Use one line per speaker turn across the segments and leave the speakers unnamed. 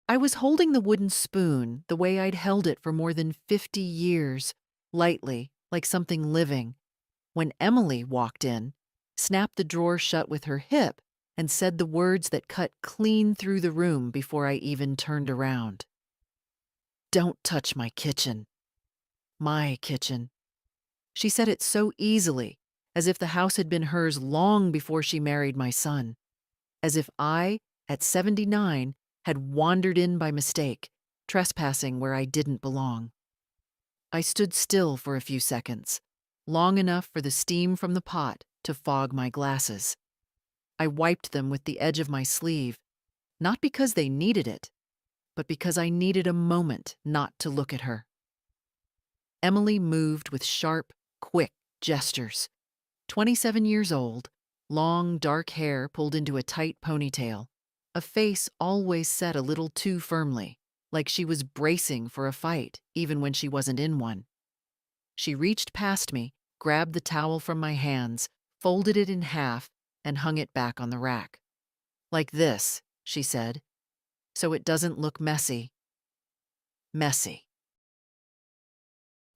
I was holding the wooden spoon the way I'd held it for more than 50 years, lightly, like something living, when Emily walked in, snapped the drawer shut with her hip, and said the words that cut clean through the room before I even turned around. "Don't touch my kitchen. My kitchen." She said it so easily, as if the house had been hers long before she married my son, as if I, at 79, had wandered in by mistake, trespassing where I didn't belong. I stood still for a few seconds, long enough for the steam from the pot to fog my glasses. I wiped them with the edge of my sleeve, not because they needed it, but because I needed a moment not to look at her. Emily moved with sharp, quick gestures. 27 years old, long dark hair pulled into a tight ponytail, a face always set a little too firmly, like she was bracing for a fight even when she wasn't in one. She reached past me, grabbed the towel from my hands, folded it in half, and hung it back on the rack. "Like this," she said, "so it doesn't look messy." Messy.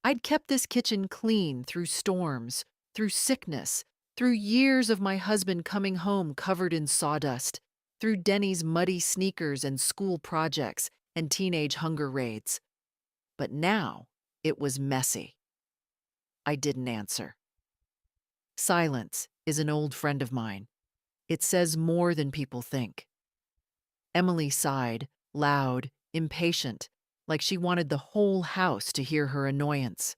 I'd kept this kitchen clean through storms, through sickness, through years of my husband coming home covered in sawdust, through Denny's muddy sneakers and school projects and teenage hunger raids. But now it was messy. I didn't answer. Silence is an old friend of mine. It says more than people think. Emily sighed, loud, impatient, like she wanted the whole house to hear her annoyance.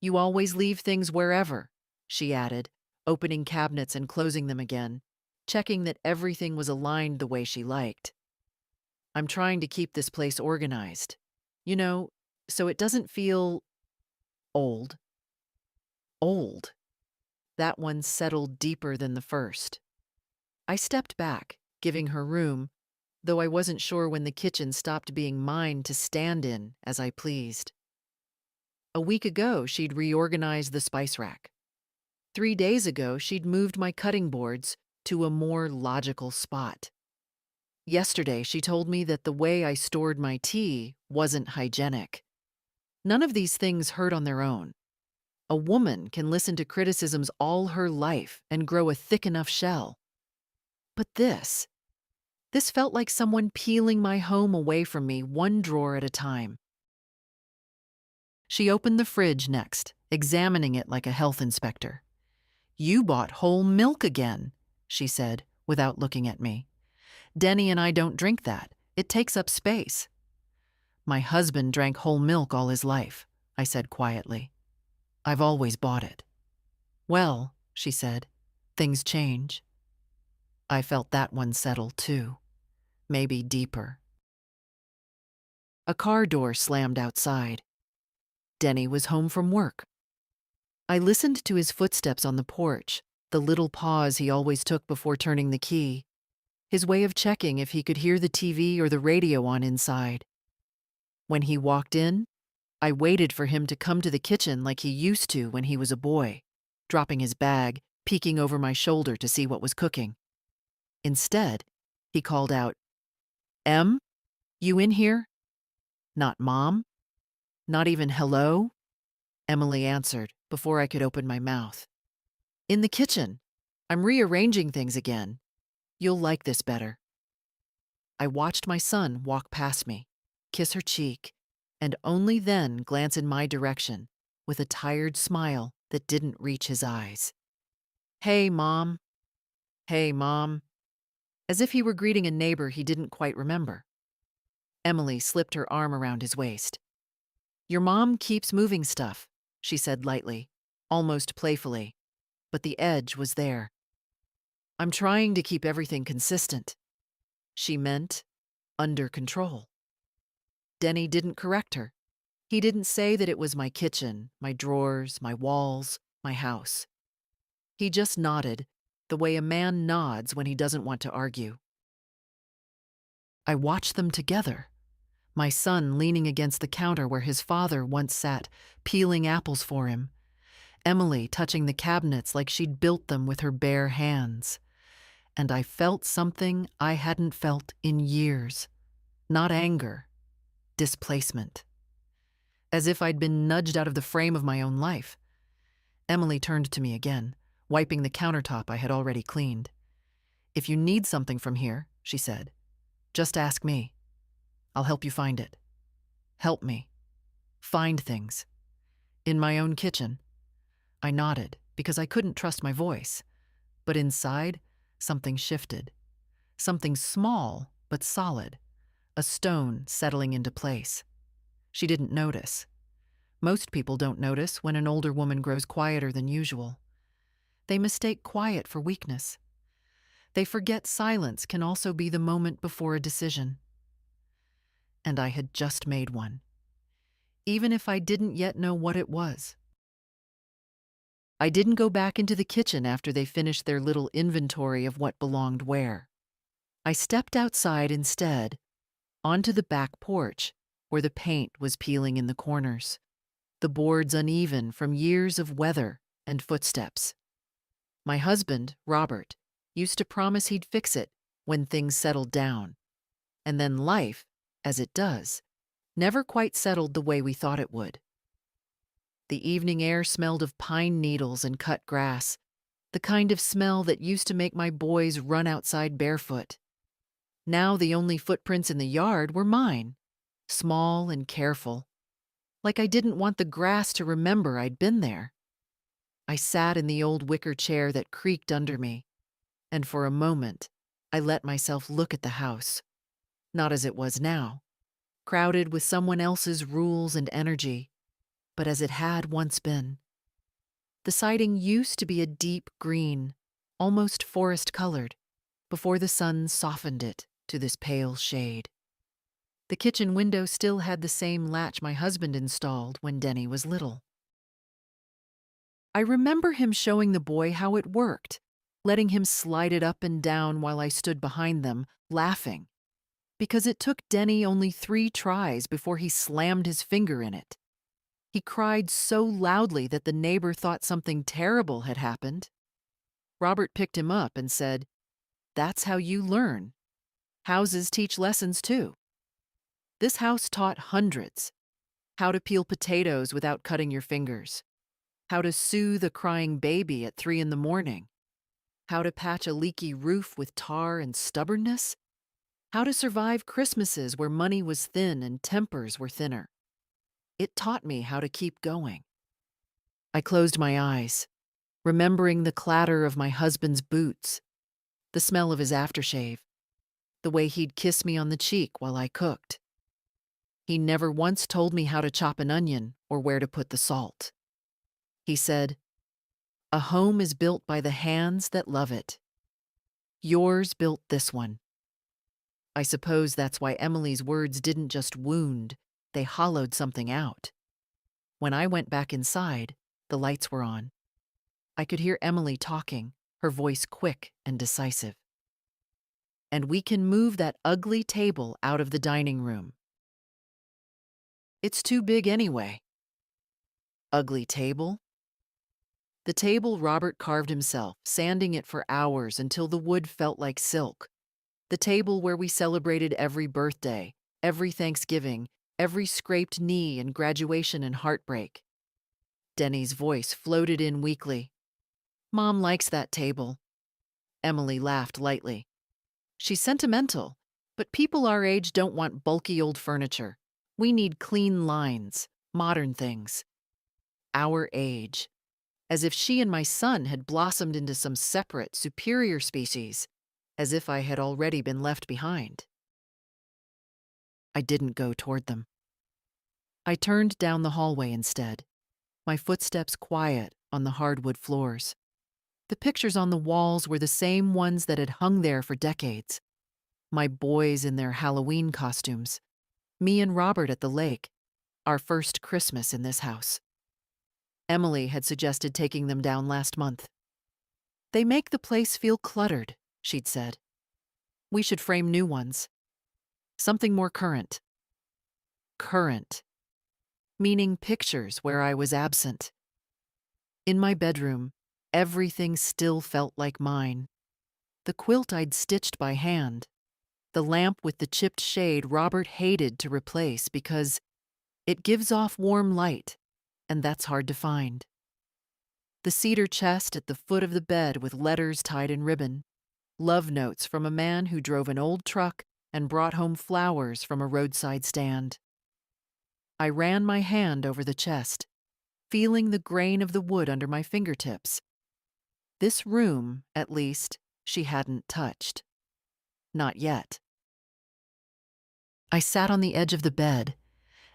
"You always leave things wherever," she added, opening cabinets and closing them again, checking that everything was aligned the way she liked. "I'm trying to keep this place organized. You know, so it doesn't feel old." Old. That one settled deeper than the first. I stepped back, giving her room, though I wasn't sure when the kitchen stopped being mine to stand in as I pleased. A week ago, she'd reorganized the spice rack. 3 days ago, she'd moved my cutting boards to a more logical spot. Yesterday, she told me that the way I stored my tea wasn't hygienic. None of these things hurt on their own. A woman can listen to criticisms all her life and grow a thick enough shell. But this felt like someone peeling my home away from me one drawer at a time. She opened the fridge next, examining it like a health inspector. "You bought whole milk again," she said, without looking at me. "Denny and I don't drink that. It takes up space." "My husband drank whole milk all his life," I said quietly. "I've always bought it." "Well," she said, "things change." I felt that one settle too, maybe deeper. A car door slammed outside. Denny was home from work. I listened to his footsteps on the porch, the little pause he always took before turning the key, his way of checking if he could hear the TV or the radio on inside. When he walked in, I waited for him to come to the kitchen like he used to when he was a boy, dropping his bag, peeking over my shoulder to see what was cooking. Instead, he called out, "Em, you in here?" Not "Mom?" Not even "Hello?" Emily answered before I could open my mouth. "In the kitchen. I'm rearranging things again. You'll like this better." I watched my son walk past me, kiss her cheek, and only then glance in my direction with a tired smile that didn't reach his eyes. "Hey, Mom." "Hey, Mom." As if he were greeting a neighbor he didn't quite remember. Emily slipped her arm around his waist. "Your mom keeps moving stuff," she said lightly, almost playfully, but the edge was there. "I'm trying to keep everything consistent." She meant under control. Denny didn't correct her. He didn't say that it was my kitchen, my drawers, my walls, my house. He just nodded, the way a man nods when he doesn't want to argue. I watched them together, my son leaning against the counter where his father once sat, peeling apples for him, Emily touching the cabinets like she'd built them with her bare hands. And I felt something I hadn't felt in years, Not anger, displacement. As if I'd been nudged out of the frame of my own life. Emily turned to me again, wiping the countertop I had already cleaned. "If you need something from here," she said, "just ask me. I'll help you find it." Help me. Find things. In my own kitchen. I nodded, because I couldn't trust my voice. But inside, something shifted. Something small, but solid. A stone settling into place. She didn't notice. Most people don't notice when an older woman grows quieter than usual. They mistake quiet for weakness. They forget silence can also be the moment before a decision. And I had just made one, even if I didn't yet know what it was. I didn't go back into the kitchen after they finished their little inventory of what belonged where. I stepped outside instead, onto the back porch, where the paint was peeling in the corners, the boards uneven from years of weather and footsteps. My husband, Robert, used to promise he'd fix it when things settled down. And then life, as it does, never quite settled the way we thought it would. The evening air smelled of pine needles and cut grass, the kind of smell that used to make my boys run outside barefoot. Now the only footprints in the yard were mine, small and careful, like I didn't want the grass to remember I'd been there. I sat in the old wicker chair that creaked under me, and for a moment, I let myself look at the house, not as it was now, crowded with someone else's rules and energy, but as it had once been. The siding used to be a deep green, almost forest-colored, before the sun softened it to this pale shade. The kitchen window still had the same latch my husband installed when Denny was little. I remember him showing the boy how it worked, letting him slide it up and down while I stood behind them, laughing, because it took Denny only 3 tries before he slammed his finger in it. He cried so loudly that the neighbor thought something terrible had happened. Robert picked him up and said, "That's how you learn. Houses teach lessons too." This house taught hundreds. How to peel potatoes without cutting your fingers. How to soothe a crying baby at 3 in the morning. How to patch a leaky roof with tar and stubbornness. How to survive Christmases where money was thin and tempers were thinner. It taught me how to keep going. I closed my eyes, remembering the clatter of my husband's boots, the smell of his aftershave, the way he'd kiss me on the cheek while I cooked. He never once told me how to chop an onion or where to put the salt. He said, "A home is built by the hands that love it. Yours built this one." I suppose that's why Emily's words didn't just wound, they hollowed something out. When I went back inside, the lights were on. I could hear Emily talking, her voice quick and decisive. "And we can move that ugly table out of the dining room. It's too big anyway." Ugly table? The table Robert carved himself, sanding it for hours until the wood felt like silk. The table where we celebrated every birthday, every Thanksgiving, every scraped knee and graduation and heartbreak. Denny's voice floated in weakly. "Mom likes that table." Emily laughed lightly. "She's sentimental, but people our age don't want bulky old furniture. We need clean lines, modern things." Our age. As if she and my son had blossomed into some separate, superior species, as if I had already been left behind. I didn't go toward them. I turned down the hallway instead, my footsteps quiet on the hardwood floors. The pictures on the walls were the same ones that had hung there for decades. My boys in their Halloween costumes, me and Robert at the lake, our first Christmas in this house. Emily had suggested taking them down last month. "They make the place feel cluttered," she'd said. "We should frame new ones. Something more current." Current. Meaning pictures where I was absent. In my bedroom, everything still felt like mine. The quilt I'd stitched by hand. The lamp with the chipped shade Robert hated to replace because it gives off warm light, and that's hard to find. The cedar chest at the foot of the bed with letters tied in ribbon. Love notes from a man who drove an old truck and brought home flowers from a roadside stand. I ran my hand over the chest, feeling the grain of the wood under my fingertips. This room, at least, she hadn't touched. Not yet. I sat on the edge of the bed,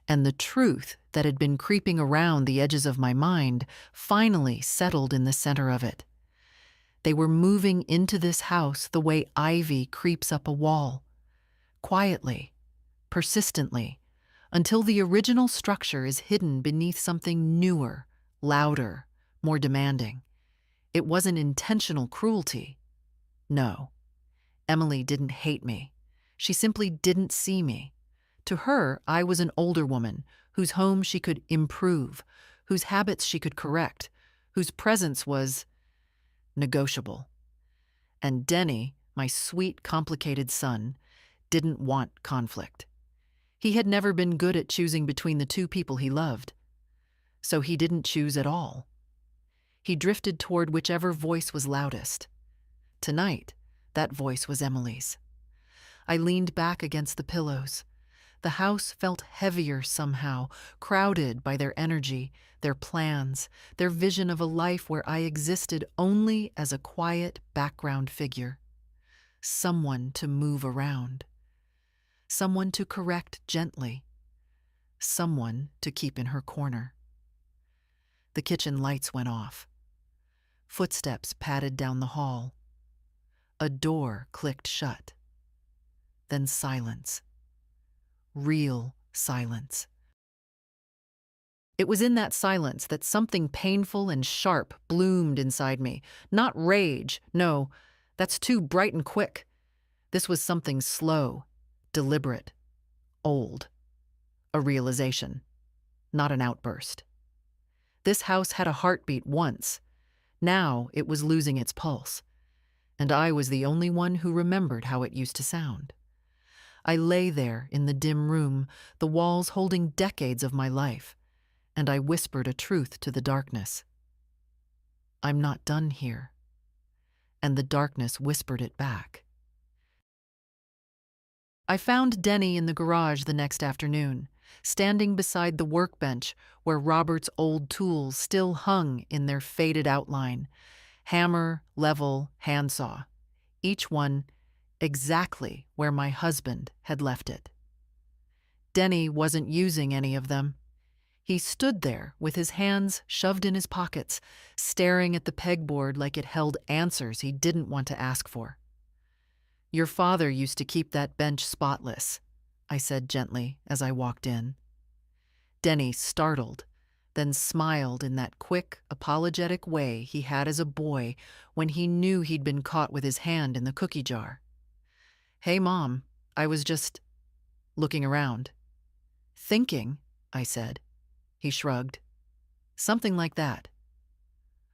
and the truth that had been creeping around the edges of my mind finally settled in the center of it. They were moving into this house the way ivy creeps up a wall, quietly, persistently, until the original structure is hidden beneath something newer, louder, more demanding. It wasn't intentional cruelty. No, Emily didn't hate me. She simply didn't see me. To her, I was an older woman whose home she could improve, whose habits she could correct, whose presence was negotiable. And Denny, my sweet, complicated son, didn't want conflict. He had never been good at choosing between the two people he loved. So he didn't choose at all. He drifted toward whichever voice was loudest. Tonight, that voice was Emily's. I leaned back against the pillows. The house felt heavier somehow, crowded by their energy, their plans, their vision of a life where I existed only as a quiet background figure. Someone to move around. Someone to correct gently. Someone to keep in her corner. The kitchen lights went off. Footsteps padded down the hall. A door clicked shut. Then silence. Real silence. It was in that silence that something painful and sharp bloomed inside me. Not rage, no, that's too bright and quick. This was something slow, deliberate, old. A realization, not an outburst. This house had a heartbeat once. Now it was losing its pulse. And I was the only one who remembered how it used to sound. I lay there in the dim room, the walls holding decades of my life, and I whispered a truth to the darkness. I'm not done here. And the darkness whispered it back. I found Denny in the garage the next afternoon, standing beside the workbench where Robert's old tools still hung in their faded outline. Hammer, level, handsaw. Each one exactly where my husband had left it. Denny wasn't using any of them. He stood there with his hands shoved in his pockets, staring at the pegboard like it held answers he didn't want to ask for. Your father used to keep that bench spotless, I said gently as I walked in. Denny startled, then smiled in that quick, apologetic way he had as a boy when he knew he'd been caught with his hand in the cookie jar. Hey, Mom, I was just looking around. Thinking, I said. He shrugged. Something like that.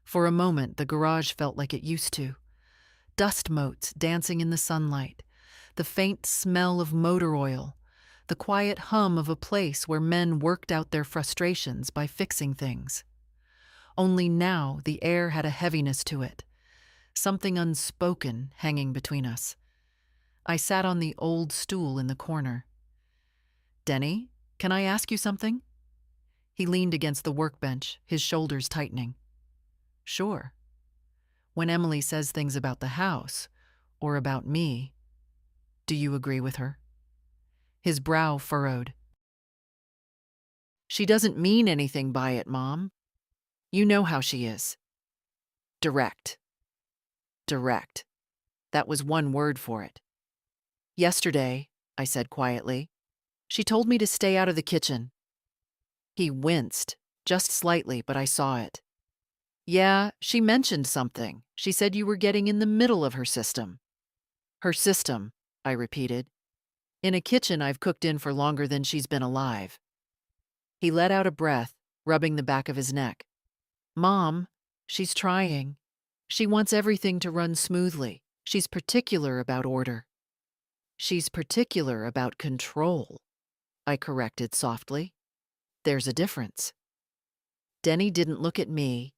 For a moment, the garage felt like it used to. Dust motes dancing in the sunlight, the faint smell of motor oil, the quiet hum of a place where men worked out their frustrations by fixing things. Only now the air had a heaviness to it, something unspoken hanging between us. I sat on the old stool in the corner. Denny, can I ask you something? He leaned against the workbench, his shoulders tightening. Sure. When Emily says things about the house, or about me, do you agree with her? His brow furrowed. She doesn't mean anything by it, Mom. You know how she is. Direct. Direct. That was one word for it. Yesterday, I said quietly, she told me to stay out of the kitchen. He winced, just slightly, but I saw it. Yeah, she mentioned something. She said you were getting in the middle of her system. Her system, I repeated. In a kitchen I've cooked in for longer than she's been alive. He let out a breath, rubbing the back of his neck. Mom, she's trying. She wants everything to run smoothly. She's particular about order. She's particular about control, I corrected softly. There's a difference. Denny didn't look at me.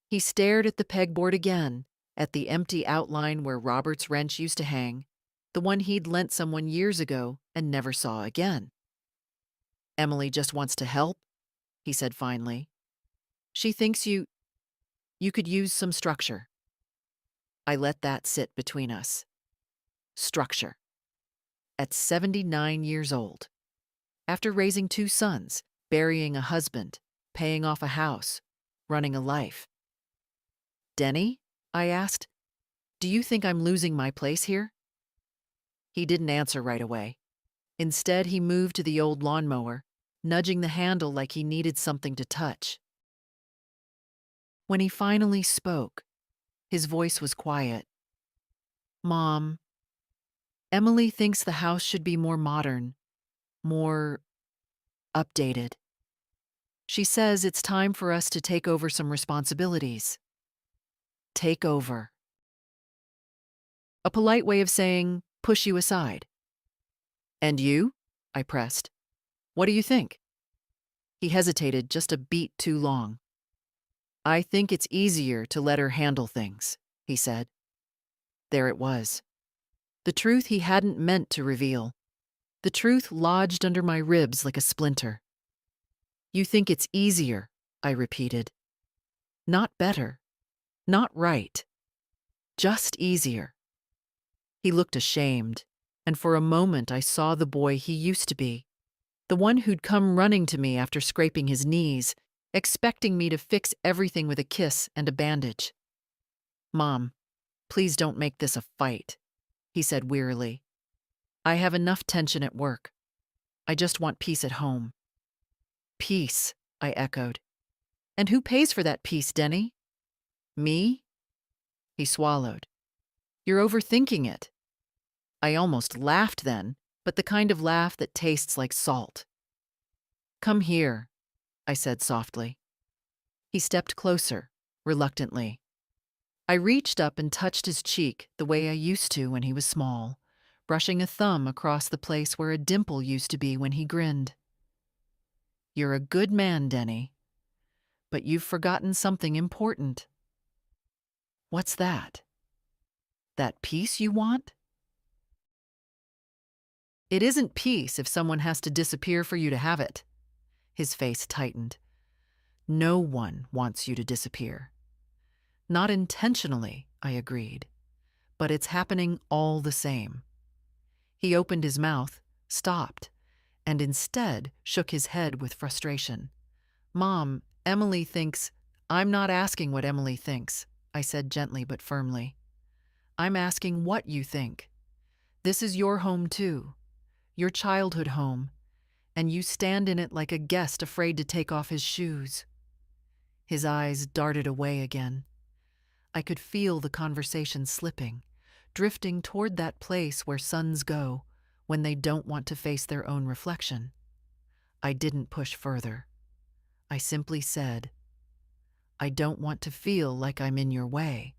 He stared at the pegboard again, at the empty outline where Robert's wrench used to hang, the one he'd lent someone years ago and never saw again. Emily just wants to help, he said finally. She thinks you could use some structure. I let that sit between us. Structure. At 79 years old, after raising 2 sons, burying a husband, paying off a house, running a life. Denny, I asked, do you think I'm losing my place here? He didn't answer right away. Instead, he moved to the old lawnmower, nudging the handle like he needed something to touch. When he finally spoke, his voice was quiet. Mom, Emily thinks the house should be more modern, more updated. She says it's time for us to take over some responsibilities. Take over. A polite way of saying, push you aside. And you? I pressed. What do you think? He hesitated just a beat too long. I think it's easier to let her handle things, he said. There it was. The truth he hadn't meant to reveal. The truth lodged under my ribs like a splinter. You think it's easier, I repeated. Not better. Not right. Just easier. He looked ashamed, and for a moment I saw the boy he used to be. The one who'd come running to me after scraping his knees, expecting me to fix everything with a kiss and a bandage. Mom, please don't make this a fight, he said wearily. I have enough tension at work. I just want peace at home. Peace, I echoed. And who pays for that peace, Denny? Me? He swallowed. You're overthinking it. I almost laughed then, but the kind of laugh that tastes like salt. Come here, I said softly. He stepped closer, reluctantly. I reached up and touched his cheek the way I used to when he was small, brushing a thumb across the place where a dimple used to be when he grinned. You're a good man, Denny, but you've forgotten something important. What's that? That peace you want? It isn't peace if someone has to disappear for you to have it. His face tightened. No one wants you to disappear. Not intentionally, I agreed, but it's happening all the same. He opened his mouth, stopped, and instead shook his head with frustration. Mom, Emily thinks... I'm not asking what Emily thinks, I said gently but firmly. I'm asking what you think. This is your home too, your childhood home, and you stand in it like a guest afraid to take off his shoes. His eyes darted away again. I could feel the conversation slipping, drifting toward that place where sons go when they don't want to face their own reflection. I didn't push further. I simply said, I don't want to feel like I'm in your way,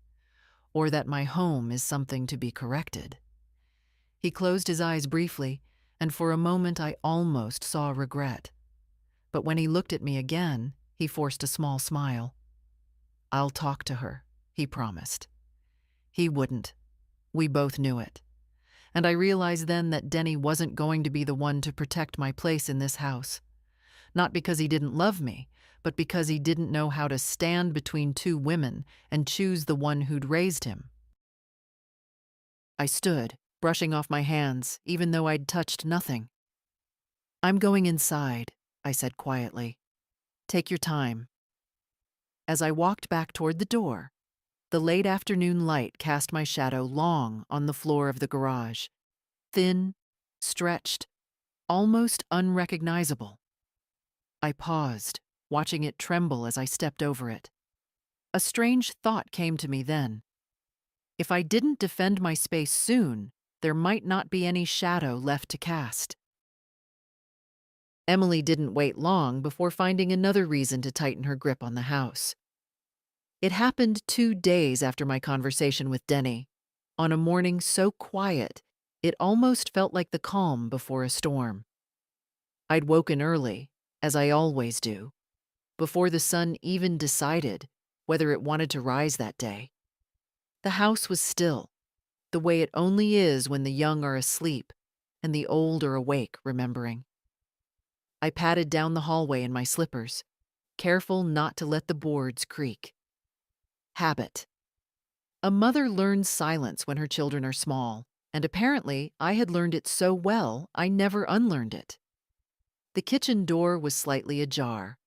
or that my home is something to be corrected. He closed his eyes briefly, and for a moment I almost saw regret. But when he looked at me again, he forced a small smile. I'll talk to her, he promised. He wouldn't. We both knew it. And I realized then that Denny wasn't going to be the one to protect my place in this house. Not because he didn't love me, but because he didn't know how to stand between 2 women and choose the one who'd raised him. I stood, brushing off my hands, even though I'd touched nothing. I'm going inside, I said quietly. Take your time. As I walked back toward the door, the late afternoon light cast my shadow long on the floor of the garage, thin, stretched, almost unrecognizable. I paused, watching it tremble as I stepped over it. A strange thought came to me then. If I didn't defend my space soon, there might not be any shadow left to cast. Emily didn't wait long before finding another reason to tighten her grip on the house. It happened 2 days after my conversation with Denny, on a morning so quiet It almost felt like the calm before a storm. I'd woken early, as I always do, before the sun even decided whether it wanted to rise that day. The house was still, the way it only is when the young are asleep and the old are awake, remembering. I padded down the hallway in my slippers, careful not to let the boards creak. Habit. A mother learns silence when her children are small, and apparently I had learned it so well I never unlearned it. The kitchen door was slightly ajar,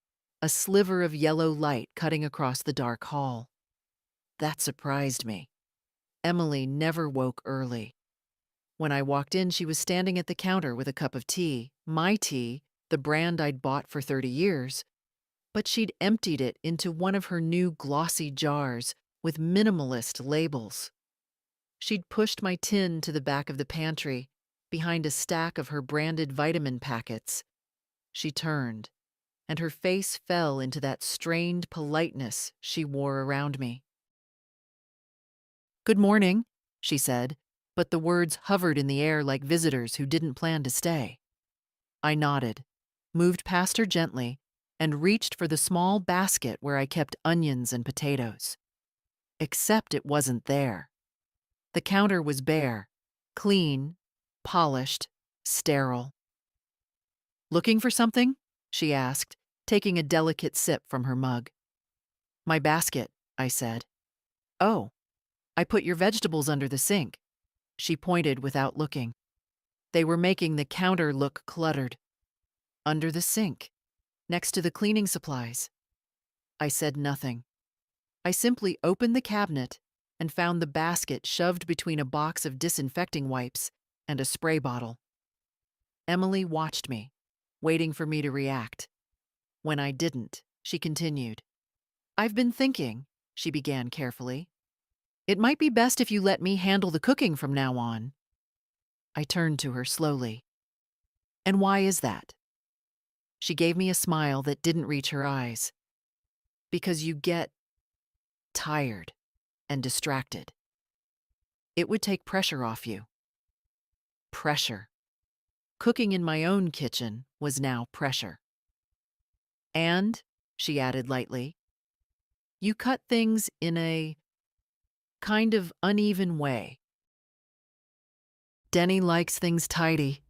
a sliver of yellow light cutting across the dark hall. That surprised me. Emily never woke early. When I walked in, she was standing at the counter with a cup of tea, my tea, the brand I'd bought for 30 years, but she'd emptied it into one of her new glossy jars with minimalist labels. She'd pushed my tin to the back of the pantry, behind a stack of her branded vitamin packets. She turned, and her face fell into that strained politeness she wore around me. "Good morning," she said, but the words hovered in the air like visitors who didn't plan to stay. I nodded, moved past her gently, and reached for the small basket where I kept onions and potatoes. Except it wasn't there. The counter was bare, clean, polished, sterile. "Looking for something?" she asked, taking a delicate sip from her mug. "My basket," I said. "Oh, I put your vegetables under the sink." She pointed without looking. They were making the counter look cluttered. "Under the sink, next to the cleaning supplies." I said nothing. I simply opened the cabinet and found the basket shoved between a box of disinfecting wipes and a spray bottle. Emily watched me, waiting for me to react. When I didn't, she continued. "I've been thinking," she began carefully. "It might be best if you let me handle the cooking from now on." I turned to her slowly. "And why is that?" She gave me a smile that didn't reach her eyes. "Because you get tired and distracted. It would take pressure off you." Pressure. Cooking in my own kitchen was now pressure. "And," she added lightly, "you cut things in a kind of uneven way." Denny likes things tidy.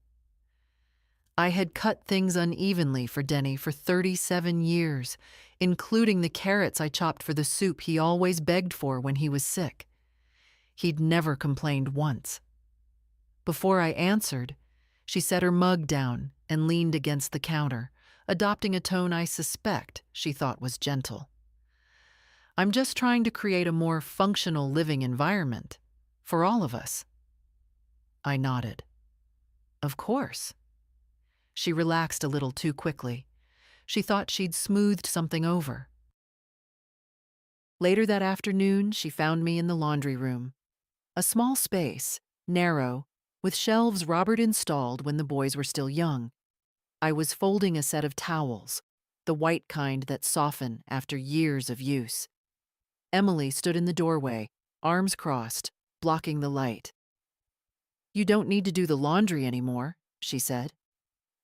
I had cut things unevenly for Denny for 37 years, including the carrots I chopped for the soup he always begged for when he was sick. He'd never complained once. Before I answered, she set her mug down and leaned against the counter, adopting a tone I suspect she thought was gentle. "I'm just trying to create a more functional living environment for all of us." I nodded. "Of course." She relaxed a little too quickly. She thought she'd smoothed something over. Later that afternoon, she found me in the laundry room. A small space, narrow, with shelves Robert installed when the boys were still young. I was folding a set of towels, the white kind that soften after years of use. Emily stood in the doorway, arms crossed, blocking the light. "You don't need to do the laundry anymore," she said.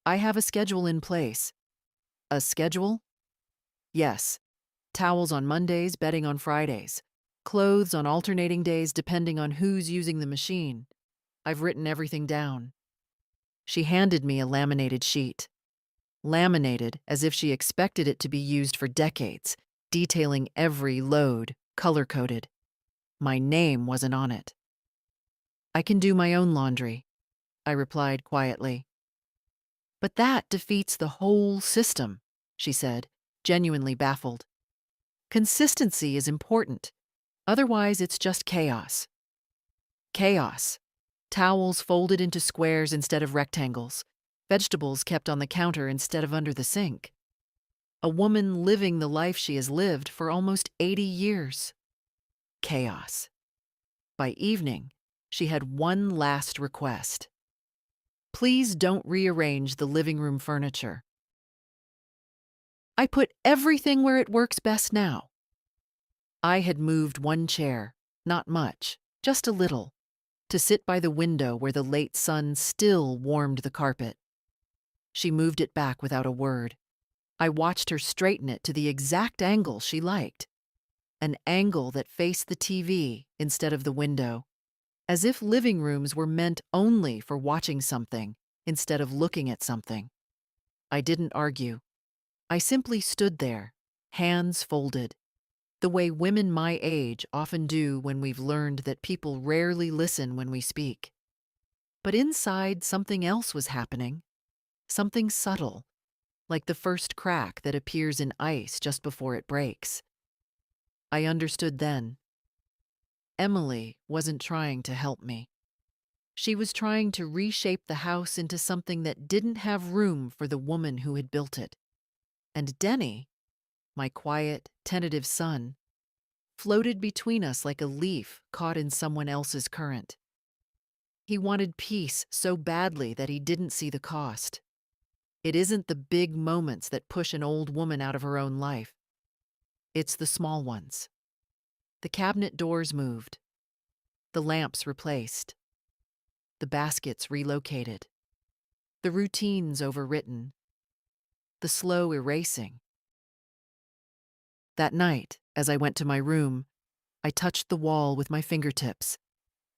"I have a schedule in place." "A schedule?" "Yes. Towels on Mondays, bedding on Fridays. Clothes on alternating days depending on who's using the machine. I've written everything down." She handed me a laminated sheet. Laminated as if she expected it to be used for decades, detailing every load, color-coded. My name wasn't on it. "I can do my own laundry," I replied quietly. "But that defeats the whole system," she said, genuinely baffled. "Consistency is important. Otherwise, it's just chaos." Chaos. Towels folded into squares instead of rectangles. Vegetables kept on the counter instead of under the sink. A woman living the life she has lived for almost 80 years. Chaos. By evening, she had one last request. "Please don't rearrange the living room furniture." I put everything where it works best now. I had moved one chair, not much, just a little. to sit by the window where the late sun still warmed the carpet. She moved it back without a word. I watched her straighten it to the exact angle she liked, an angle that faced the TV instead of the window, as if living rooms were meant only for watching something instead of looking at something. I didn't argue. I simply stood there, hands folded, the way women my age often do when we've learned that people rarely listen when we speak. But inside, something else was happening, something subtle, like the first crack that appears in ice just before it breaks. I understood then. Emily wasn't trying to help me. She was trying to reshape the house into something that didn't have room for the woman who had built it. And Denny, my quiet, tentative son, floated between us like a leaf caught in someone else's current. He wanted peace so badly that he didn't see the cost. It isn't the big moments that push an old woman out of her own life. It's the small ones. The cabinet doors moved. The lamps replaced. The baskets relocated. The routines overwritten. The slow erasing. That night, as I went to my room, I touched the wall with my fingertips,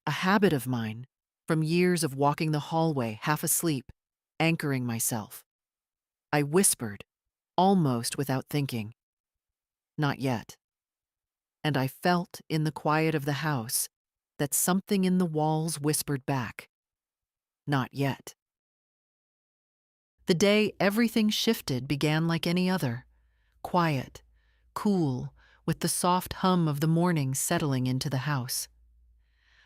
a habit of mine from years of walking the hallway half asleep, anchoring myself. I whispered, almost without thinking, "Not yet." And I felt in the quiet of the house that something in the walls whispered back, "Not yet." The day everything shifted began like any other, quiet, cool, with the soft hum of the morning settling into the house.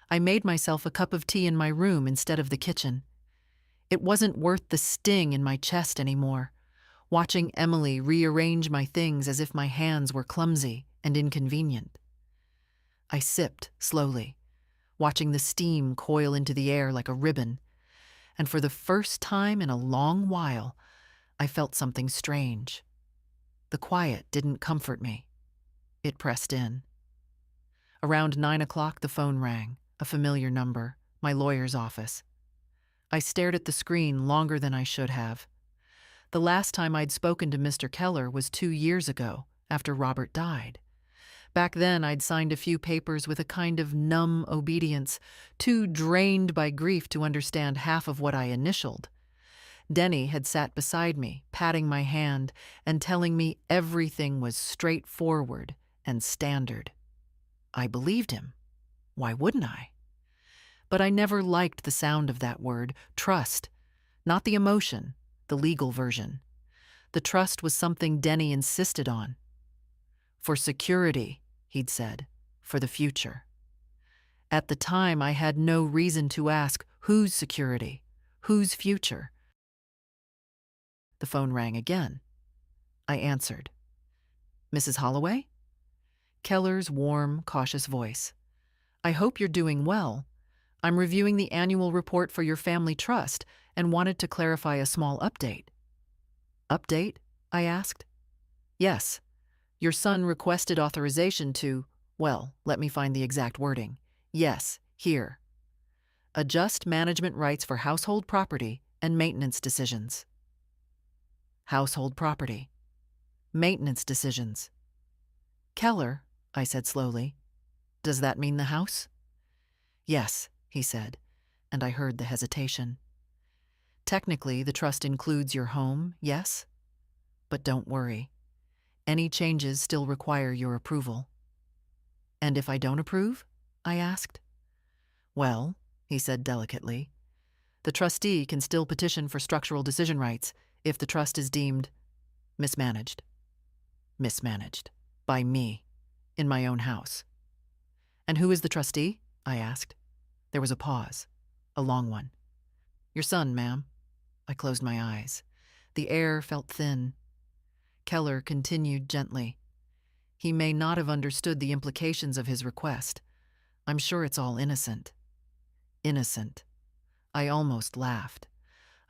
I made myself a cup of tea in my room instead of the kitchen. It wasn't worth the sting in my chest anymore, watching Emily rearrange my things as if my hands were clumsy and inconvenient. I sipped slowly, watching the steam coil into the air like a ribbon, and for the first time in a long while, I felt something strange. The quiet didn't comfort me. It pressed in. Around 9 o'clock, the phone rang, a familiar number, my lawyer's office. I stared at the screen longer than I should have. The last time I'd spoken to Mr. Keller was 2 years ago, after Robert died. Back then, I'd signed a few papers with a kind of numb obedience, too drained by grief to understand half of what I initialed. Denny had sat beside me, patting my hand and telling me everything was straightforward and standard. I believed him. Why wouldn't I? But I never liked the sound of that word, trust. Not the emotion, the legal version. The trust was something Denny insisted on. For security, he'd said, for the future. At the time, I had no reason to ask whose security, whose future. The phone rang again. I answered. "Mrs. Holloway?" Keller's warm, cautious voice. "I hope you're doing well. I'm reviewing the annual report for your family trust and wanted to clarify a small update." "Update?" I asked. "Yes. Your son requested authorization to, well, let me find the exact wording. Yes, here. Adjust management rights for household property and maintenance decisions." Household property. Maintenance decisions. "Keller," I said slowly, "does that mean the house?" "Yes," he said, and I heard the hesitation. "Technically, the trust includes your home, yes? But don't worry. Any changes still require your approval." "And if I don't approve?" I asked. "Well," he said delicately, "the trustee can still petition for structural decision rights if the trust is deemed mismanaged." Mismanaged. By me. In my own house. "And who is the trustee?" I asked. There was a pause. A long one. "Your son, ma'am." I closed my eyes. The air felt thin. Keller continued gently. "He may not have understood the implications of his request. I'm sure it's all innocent." Innocent. I almost laughed.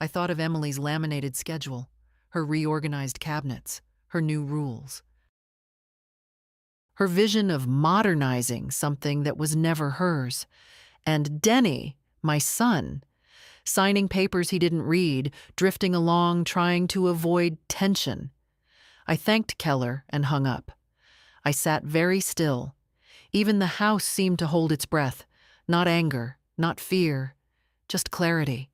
I thought of Emily's laminated schedule, her reorganized cabinets, her new rules. Her vision of modernizing something that was never hers, And Denny, my son, signing papers he didn't read, drifting along trying to avoid tension. I thanked Keller and hung up. I sat very still. Even the house seemed to hold its breath. Not anger, not fear, just clarity.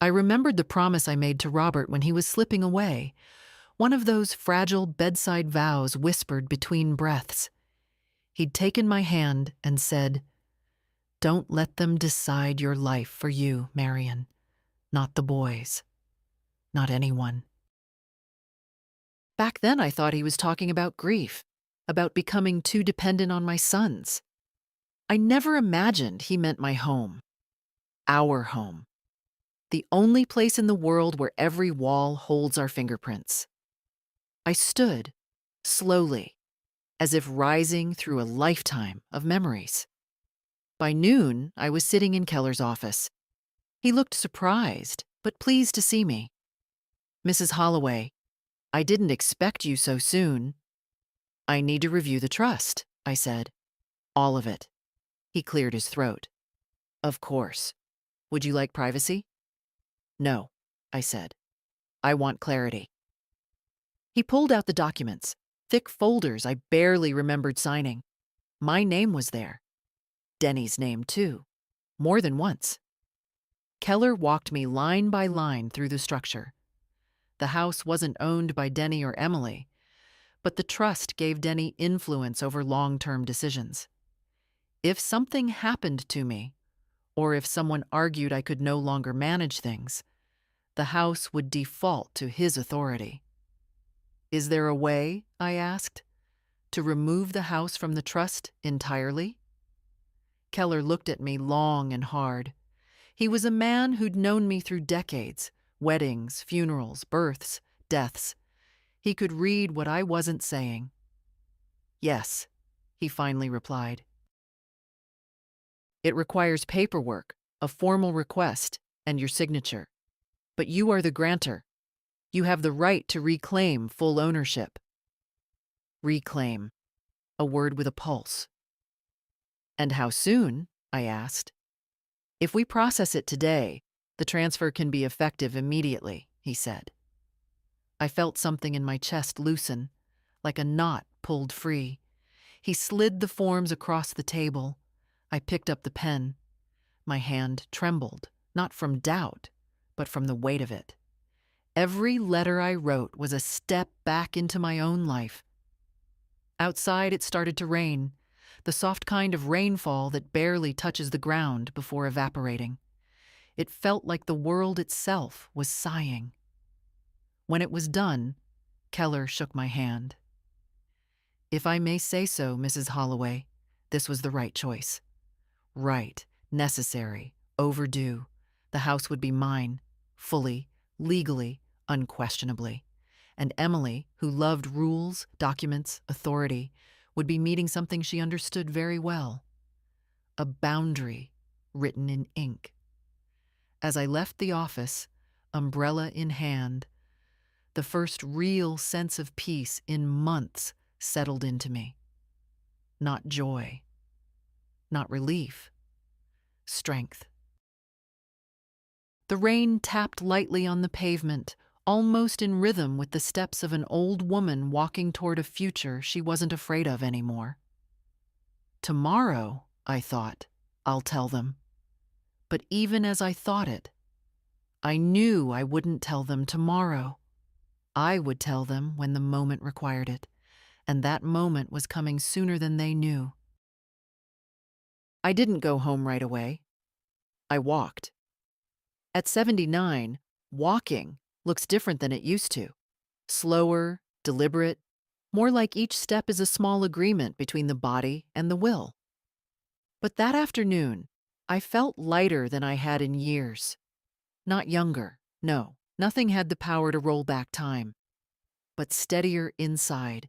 I remembered the promise I made to Robert when he was slipping away, one of those fragile bedside vows whispered between breaths. He'd taken my hand and said, "Don't let them decide your life for you, Marion. Not the boys. Not anyone." Back then I thought he was talking about grief, about becoming too dependent on my sons. I never imagined he meant my home. Our home. The only place in the world where every wall holds our fingerprints. I stood, slowly, as if rising through a lifetime of memories. By noon, I was sitting in Keller's office. He looked surprised, but pleased to see me. "Mrs. Holloway, I didn't expect you so soon." "I need to review the trust," I said. "All of it." He cleared his throat. "Of course. Would you like privacy?" "No," I said. "I want clarity." He pulled out the documents, thick folders I barely remembered signing. My name was there. Denny's name, too. More than once. Keller walked me line by line through the structure. The house wasn't owned by Denny or Emily, but the trust gave Denny influence over long-term decisions. If something happened to me, or if someone argued I could no longer manage things, the house would default to his authority. "Is there a way," I asked, "to remove the house from the trust entirely?" Keller looked at me long and hard. He was a man who'd known me through decades, weddings, funerals, births, deaths. He could read what I wasn't saying. "Yes," he finally replied. "It requires paperwork, a formal request, and your signature. But you are the grantor. You have the right to reclaim full ownership." Reclaim. A word with a pulse. "And how soon?" I asked. "If we process it today, the transfer can be effective immediately," he said. I felt something in my chest loosen, like a knot pulled free. He slid the forms across the table. I picked up the pen. My hand trembled, not from doubt, but from the weight of it. Every letter I wrote was a step back into my own life. Outside it started to rain, the soft kind of rainfall that barely touches the ground before evaporating. It felt like the world itself was sighing. When it was done, Keller shook my hand. "If I may say so, Mrs. Holloway, this was the right choice. Right, necessary, overdue. The house would be mine, fully, legally, unquestionably. And Emily, who loved rules, documents, authority, would be meeting something she understood very well. A boundary written in ink." As I left the office, umbrella in hand, the first real sense of peace in months settled into me. Not joy, not relief, strength. The rain tapped lightly on the pavement, almost in rhythm with the steps of an old woman walking toward a future she wasn't afraid of anymore. Tomorrow, I thought, I'll tell them. But even as I thought it, I knew I wouldn't tell them tomorrow. I would tell them when the moment required it, and that moment was coming sooner than they knew. I didn't go home right away. I walked. At 79, walking looks different than it used to. Slower, deliberate, more like each step is a small agreement between the body and the will. But that afternoon, I felt lighter than I had in years. Not younger, no, nothing had the power to roll back time, but steadier inside,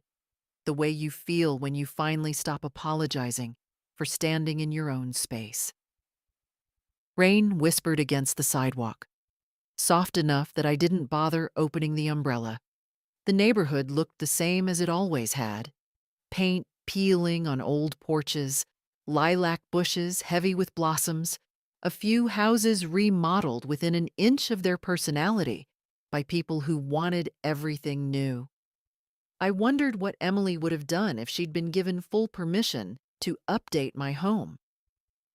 the way you feel when you finally stop apologizing for standing in your own space. Rain whispered against the sidewalk, soft enough that I didn't bother opening the umbrella. The neighborhood looked the same as it always had, paint peeling on old porches, lilac bushes heavy with blossoms, a few houses remodeled within an inch of their personality by people who wanted everything new. I wondered what Emily would have done if she'd been given full permission to update my home.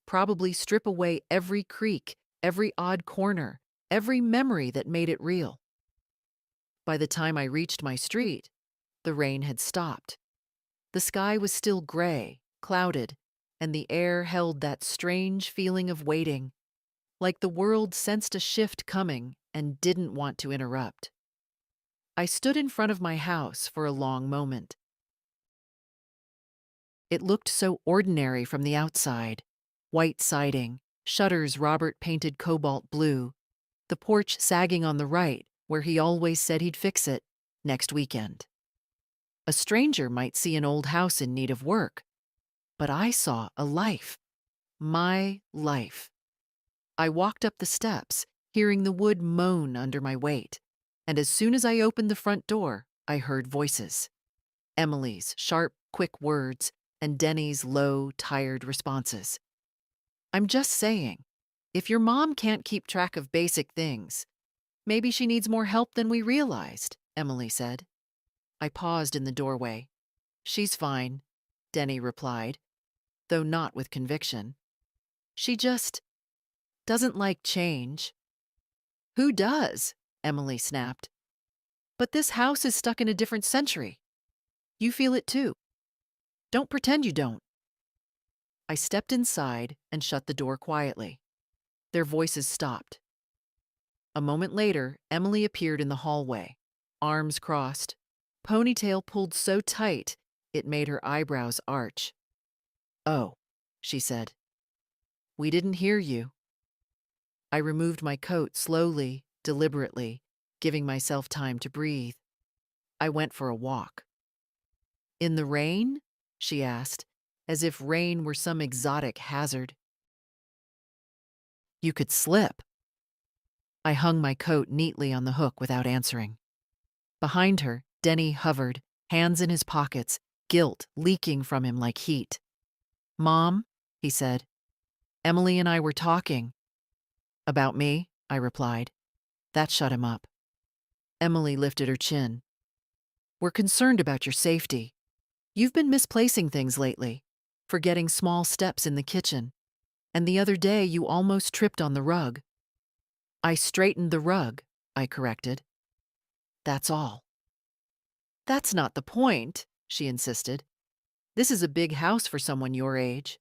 Probably strip away every creak, every odd corner, every memory that made it real. By the time I reached my street, the rain had stopped. The sky was still gray, clouded, and the air held that strange feeling of waiting, like the world sensed a shift coming and didn't want to interrupt. I stood in front of my house for a long moment. It looked so ordinary from the outside. White siding, shutters Robert painted cobalt blue, the porch sagging on the right, where he always said he'd fix it, next weekend. A stranger might see an old house in need of work, but I saw a life. My life. I walked up the steps, hearing the wood moan under my weight, and as soon as I opened the front door, I heard voices. Emily's sharp, quick words, and Denny's low, tired responses. I'm just saying, if your mom can't keep track of basic things, maybe she needs more help than we realized, Emily said. I paused in the doorway. She's fine, Denny replied, though not with conviction. She just doesn't like change. Who does? Emily snapped. But this house is stuck in a different century. You feel it too. Don't pretend you don't. I stepped inside and shut the door quietly. Their voices stopped. A moment later, Emily appeared in the hallway, arms crossed, ponytail pulled so tight it made her eyebrows arch. Oh, she said. We didn't hear you. I removed my coat slowly, deliberately, giving myself time to breathe. I went for a walk. In the rain? She asked, as if rain were some exotic hazard. You could slip. I hung my coat neatly on the hook without answering. Behind her, Denny hovered, hands in his pockets, guilt leaking from him like heat. Mom, he said, Emily and I were talking. About me, I replied. That shut him up. Emily lifted her chin. We're concerned about your safety. You've been misplacing things lately, forgetting small steps in the kitchen. And the other day you almost tripped on the rug. I straightened the rug, I corrected. That's all. That's not the point, she insisted. This is a big house for someone your age.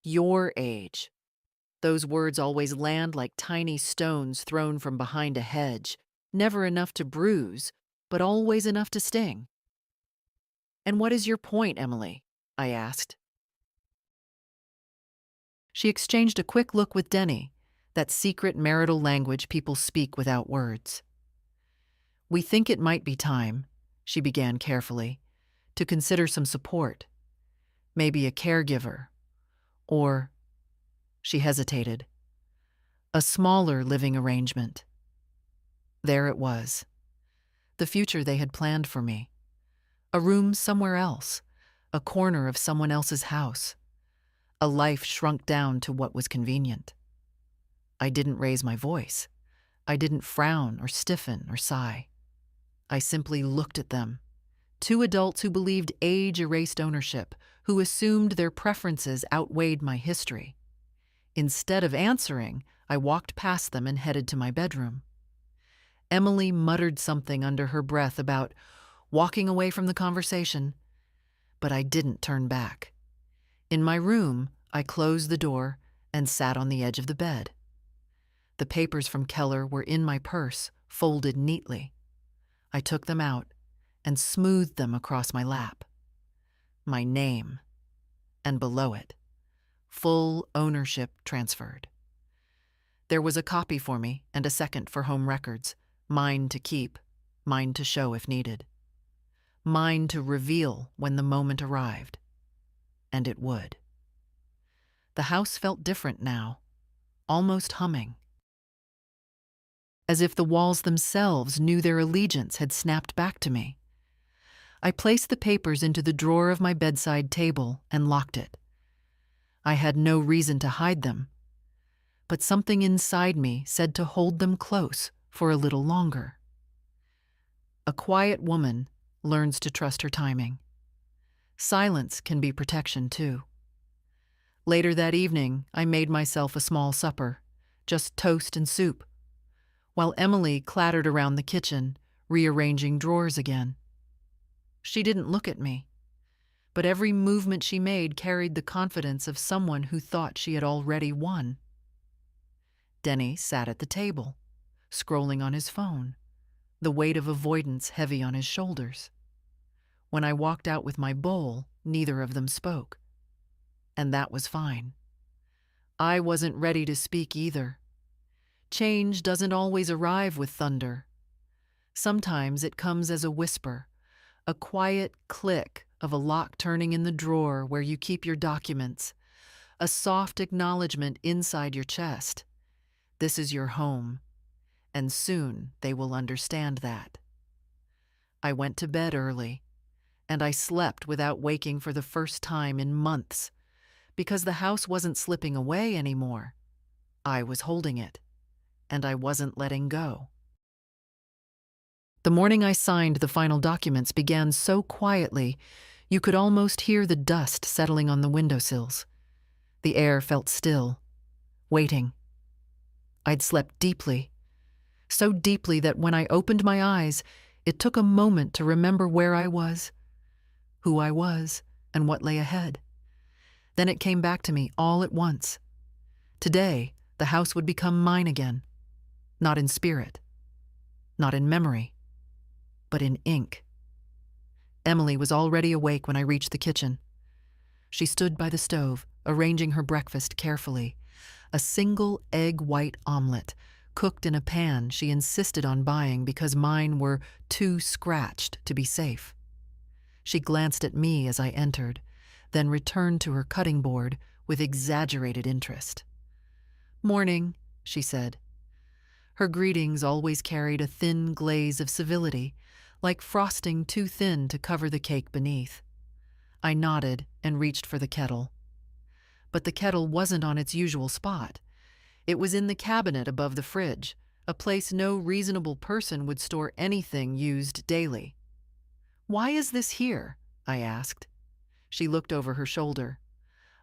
Your age. Those words always land like tiny stones thrown from behind a hedge, never enough to bruise, but always enough to sting. And what is your point, Emily? I asked. She exchanged a quick look with Denny, that secret marital language people speak without words. We think it might be time, she began carefully, to consider some support. Maybe a caregiver. Or, she hesitated, a smaller living arrangement. There it was. The future they had planned for me. A room somewhere else, a corner of someone else's house. A life shrunk down to what was convenient. I didn't raise my voice. I didn't frown or stiffen or sigh. I simply looked at them. Two adults who believed age erased ownership, who assumed their preferences outweighed my history. Instead of answering, I walked past them and headed to my bedroom. Emily muttered something under her breath about walking away from the conversation, but I didn't turn back. In my room, I closed the door and sat on the edge of the bed. The papers from Keller were in my purse, folded neatly. I took them out and smoothed them across my lap. My name, and below it, full ownership transferred. There was a copy for me and a second for home records, mine to keep, mine to show if needed. Mine to reveal when the moment arrived. And it would. The house felt different now, almost humming. As if the walls themselves knew their allegiance had snapped back to me. I placed the papers into the drawer of my bedside table and locked it. I had no reason to hide them. But something inside me said to hold them close for a little longer. A quiet woman learns to trust her timing. Silence can be protection, too. Later that evening, I made myself a small supper, just toast and soup, while Emily clattered around the kitchen, rearranging drawers again. She didn't look at me, but every movement she made carried the confidence of someone who thought she had already won. Denny sat at the table, scrolling on his phone, the weight of avoidance heavy on his shoulders. When I walked out with my bowl, neither of them spoke. And that was fine. I wasn't ready to speak either. Change doesn't always arrive with thunder. Sometimes it comes as a whisper, a quiet click of a lock turning in the drawer where you keep your documents, a soft acknowledgement inside your chest. This is your home, and soon they will understand that. I went to bed early, and I slept without waking for the first time in months, because the house wasn't slipping away anymore. I was holding it, and I wasn't letting go. The morning I signed the final documents began so quietly, you could almost hear the dust settling on the windowsills. The air felt still, waiting. I'd slept deeply, so deeply that when I opened my eyes, it took a moment to remember where I was, who I was, and what lay ahead. Then it came back to me all at once. Today, the house would become mine again. Not in spirit, not in memory, but in ink. Emily was already awake when I reached the kitchen. She stood by the stove, arranging her breakfast carefully. A single egg white omelet, cooked in a pan she insisted on buying because mine were too scratched to be safe. She glanced at me as I entered, then returned to her cutting board with exaggerated interest. "Morning," she said. Her greetings always carried a thin glaze of civility, like frosting too thin to cover the cake beneath. I nodded and reached for the kettle. But the kettle wasn't on its usual spot. It was in the cabinet above the fridge, a place no reasonable person would store anything used daily. "Why is this here?" I asked. She looked over her shoulder.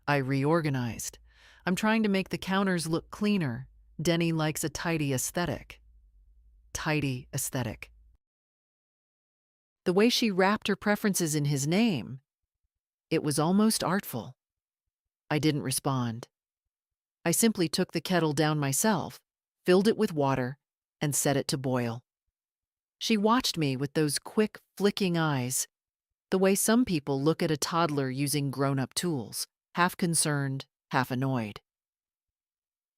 I reorganized. "I'm trying to make the counters look cleaner. Denny likes a tidy aesthetic." Tidy aesthetic. The way she wrapped her preferences in his name, it was almost artful. I didn't respond. I simply took the kettle down myself, filled it with water, and set it to boil. She watched me with those quick, flicking eyes, the way some people look at a toddler using grown-up tools, half concerned, half annoyed.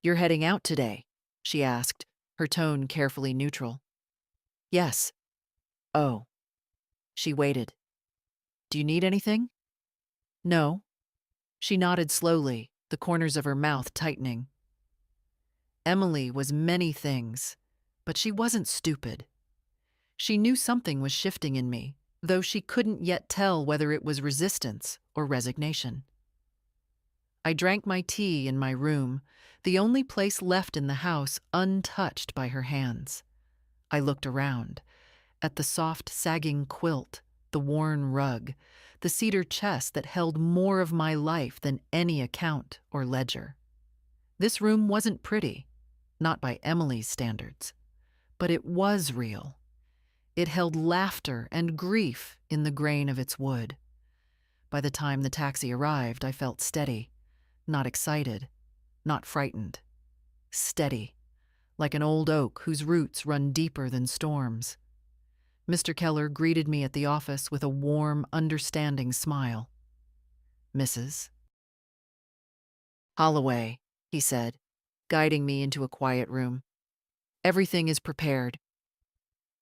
"You're heading out today?" she asked, her tone carefully neutral. "Yes." "Oh." She waited. "Do you need anything?" "No." She nodded slowly, the corners of her mouth tightening. Emily was many things, but she wasn't stupid. She knew something was shifting in me, though she couldn't yet tell whether it was resistance or resignation. I drank my tea in my room, the only place left in the house untouched by her hands. I looked around, at the soft, sagging quilt, the worn rug, the cedar chest that held more of my life than any account or ledger. This room wasn't pretty, not by Emily's standards, but it was real. It held laughter and grief in the grain of its wood. By the time the taxi arrived, I felt steady, not excited, not frightened. Steady, like an old oak whose roots run deeper than storms. Mr. Keller greeted me at the office with a warm, understanding smile. "Mrs. Holloway," he said, guiding me into a quiet room. "Everything is prepared."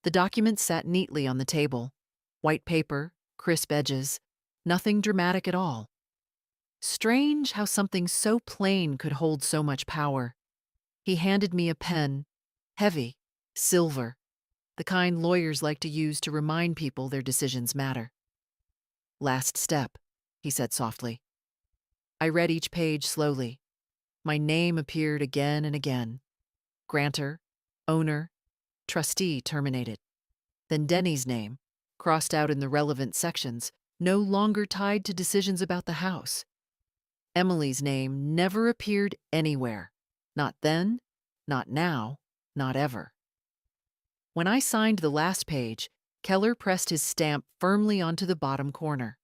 The documents sat neatly on the table. White paper, crisp edges, nothing dramatic at all. Strange how something so plain could hold so much power. He handed me a pen, heavy, silver, the kind lawyers like to use to remind people their decisions matter. "Last step," he said softly. I read each page slowly. My name appeared again and again. Grantor, owner, trustee terminated. Then Denny's name, crossed out in the relevant sections, no longer tied to decisions about the house. Emily's name never appeared anywhere. Not then, not now, not ever. When I signed the last page, Keller pressed his stamp firmly onto the bottom corner.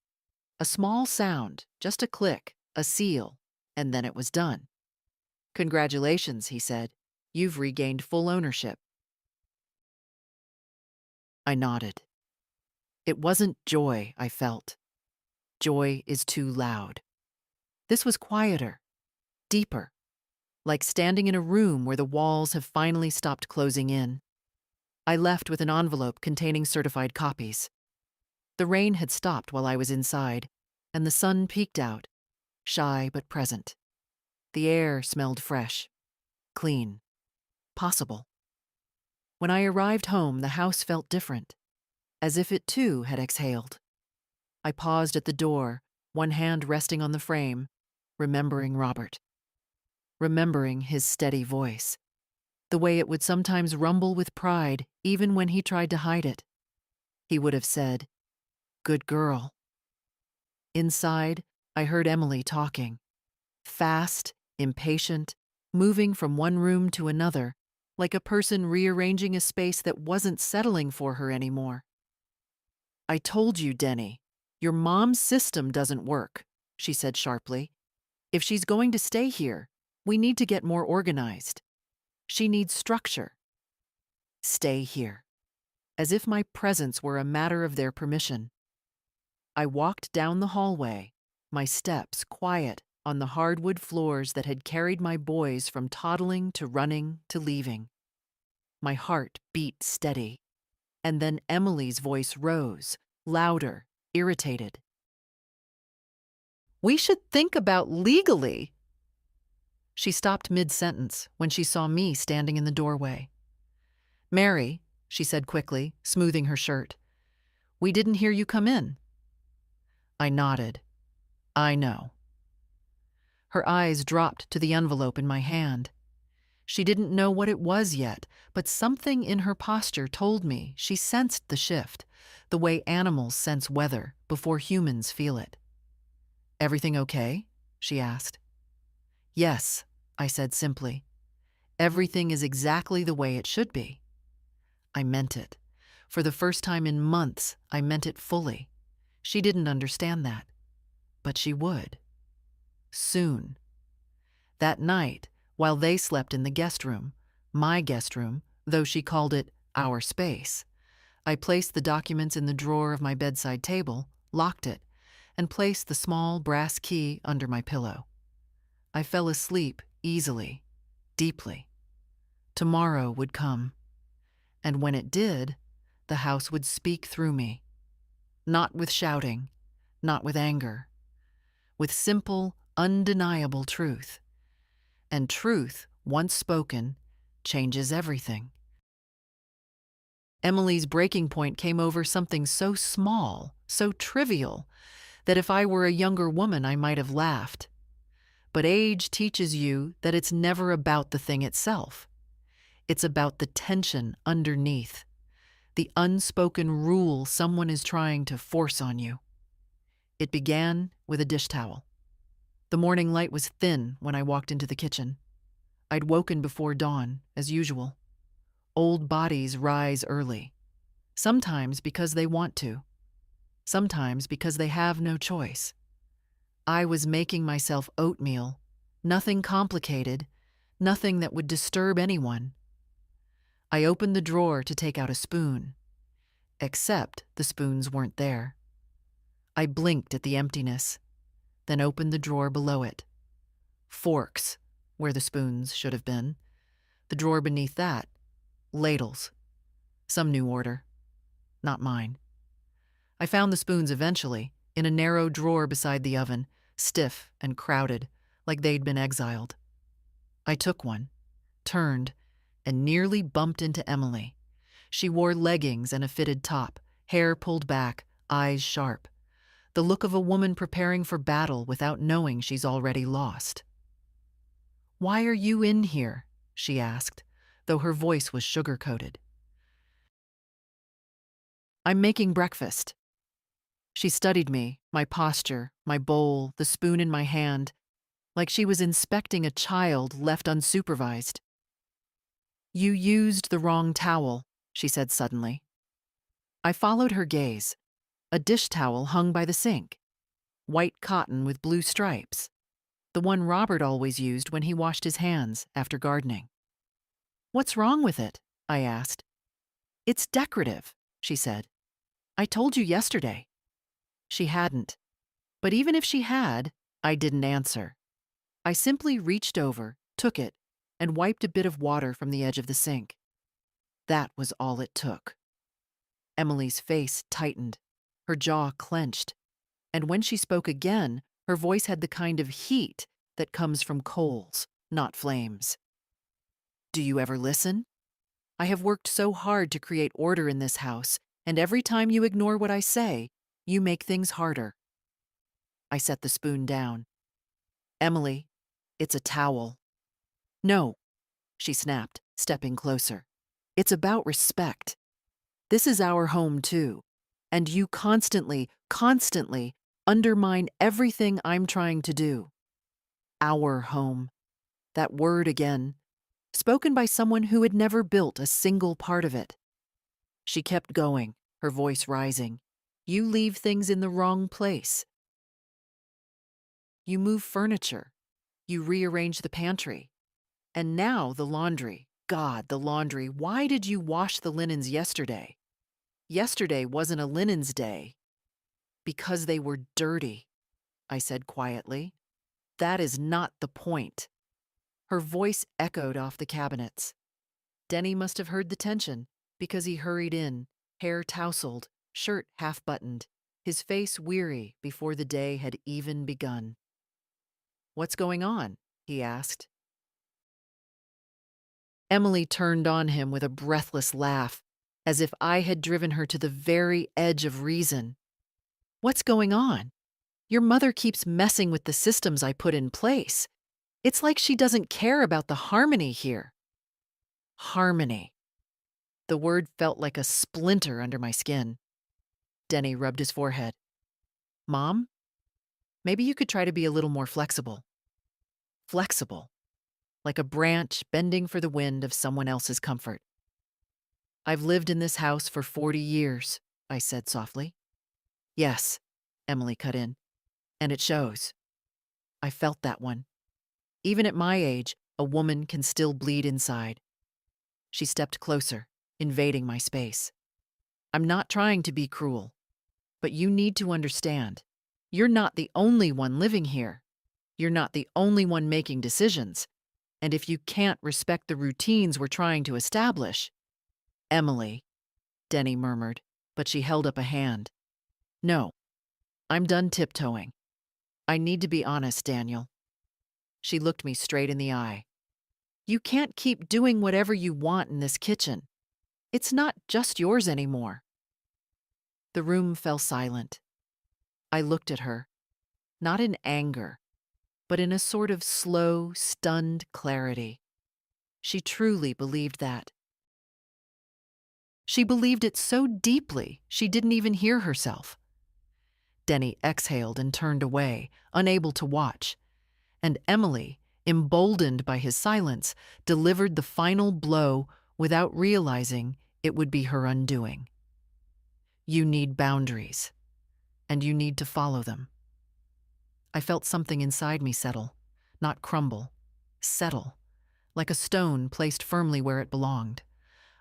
A small sound, just a click, a seal, and then it was done. "Congratulations," he said. "You've regained full ownership." I nodded. It wasn't joy I felt. Joy is too loud. This was quieter, deeper, like standing in a room where the walls have finally stopped closing in. I left with an envelope containing certified copies. The rain had stopped while I was inside, and the sun peeked out, shy but present. The air smelled fresh, clean, possible. When I arrived home, the house felt different, as if it too had exhaled. I paused at the door, one hand resting on the frame, remembering Robert. Remembering his steady voice, the way it would sometimes rumble with pride even when he tried to hide it. He would have said, "Good girl." Inside, I heard Emily talking. Fast, impatient, moving from one room to another, like a person rearranging a space that wasn't settling for her anymore. "I told you, Denny, your mom's system doesn't work," she said sharply. "If she's going to stay here, we need to get more organized. She needs structure." Stay here. As if my presence were a matter of their permission. I walked down the hallway, my steps quiet on the hardwood floors that had carried my boys from toddling to running to leaving. My heart beat steady, and then Emily's voice rose, louder, irritated. "We should think about legally." She stopped mid-sentence when she saw me standing in the doorway. "Mary," she said quickly, smoothing her shirt, "we didn't hear you come in." I nodded. "I know." Her eyes dropped to the envelope in my hand. She didn't know what it was yet, but something in her posture told me she sensed the shift, the way animals sense weather before humans feel it. "Everything okay?" she asked. "Yes," I said simply. "Everything is exactly the way it should be." I meant it. For the first time in months, I meant it fully. She didn't understand that. But she would. Soon. That night, while they slept in the guest room, my guest room, though she called it our space, I placed the documents in the drawer of my bedside table, locked it, and placed the small brass key under my pillow. I fell asleep easily, deeply. Tomorrow would come. And when it did, the house would speak through me. Not with shouting, not with anger. With simple, undeniable truth. And truth, once spoken, changes everything. Emily's breaking point came over something so small, so trivial, that if I were a younger woman I might have laughed. But age teaches you that it's never about the thing itself. It's about the tension underneath, the unspoken rule someone is trying to force on you. It began with a dish towel. The morning light was thin when I walked into the kitchen. I'd woken before dawn, as usual. Old bodies rise early, sometimes because they want to, sometimes because they have no choice. I was making myself oatmeal, nothing complicated, nothing that would disturb anyone. I opened the drawer to take out a spoon, except the spoons weren't there. I blinked at the emptiness, then opened the drawer below it. Forks, where the spoons should have been. The drawer beneath that, ladles. Some new order. Not mine. I found the spoons eventually, in a narrow drawer beside the oven, stiff and crowded, like they'd been exiled. I took one, turned, and nearly bumped into Emily. She wore leggings and a fitted top, hair pulled back, eyes sharp. the look of a woman preparing for battle without knowing she's already lost. "Why are you in here?" she asked, though her voice was sugar-coated. "I'm making breakfast." She studied me, my posture, my bowl, the spoon in my hand, like she was inspecting a child left unsupervised. "You used the wrong towel," she said suddenly. I followed her gaze. A dish towel hung by the sink. White cotton with blue stripes. The one Robert always used when he washed his hands after gardening. "What's wrong with it?" I asked. "It's decorative," she said. "I told you yesterday." She hadn't. But even if she had, I didn't answer. I simply reached over, took it, and wiped a bit of water from the edge of the sink. That was all it took. Emily's face tightened, her jaw clenched, and when she spoke again, her voice had the kind of heat that comes from coals, not flames. "Do you ever listen? I have worked so hard to create order in this house, and every time you ignore what I say, you make things harder." I set the spoon down. "Emily, it's a towel." "No," she snapped, stepping closer. "It's about respect. This is our home too, and you constantly undermine everything I'm trying to do." Our home. That word again, spoken by someone who had never built a single part of it. She kept going, her voice rising. "You leave things in the wrong place. You move furniture. You rearrange the pantry. And now the laundry. God, the laundry. Why did you wash the linens yesterday? Yesterday wasn't a linens day." "Because they were dirty," I said quietly. "That is not the point." Her voice echoed off the cabinets. Denny must have heard the tension, because he hurried in, hair tousled, shirt half-buttoned, his face weary before the day had even begun. "What's going on?" he asked. Emily turned on him with a breathless laugh, as if I had driven her to the very edge of reason. "What's going on? Your mother keeps messing with the systems I put in place. It's like she doesn't care about the harmony here." Harmony. The word felt like a splinter under my skin. Denny rubbed his forehead. "Mom, maybe you could try to be a little more flexible." Flexible. Like a branch bending for the wind of someone else's comfort. "I've lived in this house for 40 years, I said softly. "Yes," Emily cut in, "and it shows." I felt that one. Even at my age, a woman can still bleed inside. She stepped closer, invading my space. "I'm not trying to be cruel, but you need to understand. You're not the only one living here. You're not the only one making decisions. And if you can't respect the routines we're trying to establish—" "Emily," Denny murmured, but she held up a hand. "No, I'm done tiptoeing. I need to be honest, Daniel." She looked me straight in the eye. "You can't keep doing whatever you want in this kitchen. It's not just yours anymore." The room fell silent. I looked at her, not in anger, but in a sort of slow, stunned clarity. She truly believed that. She believed it so deeply she didn't even hear herself. Denny exhaled and turned away, unable to watch, and Emily, emboldened by his silence, delivered the final blow without realizing it would be her undoing. "You need boundaries, and you need to follow them." I felt something inside me settle, not crumble, settle, like a stone placed firmly where it belonged.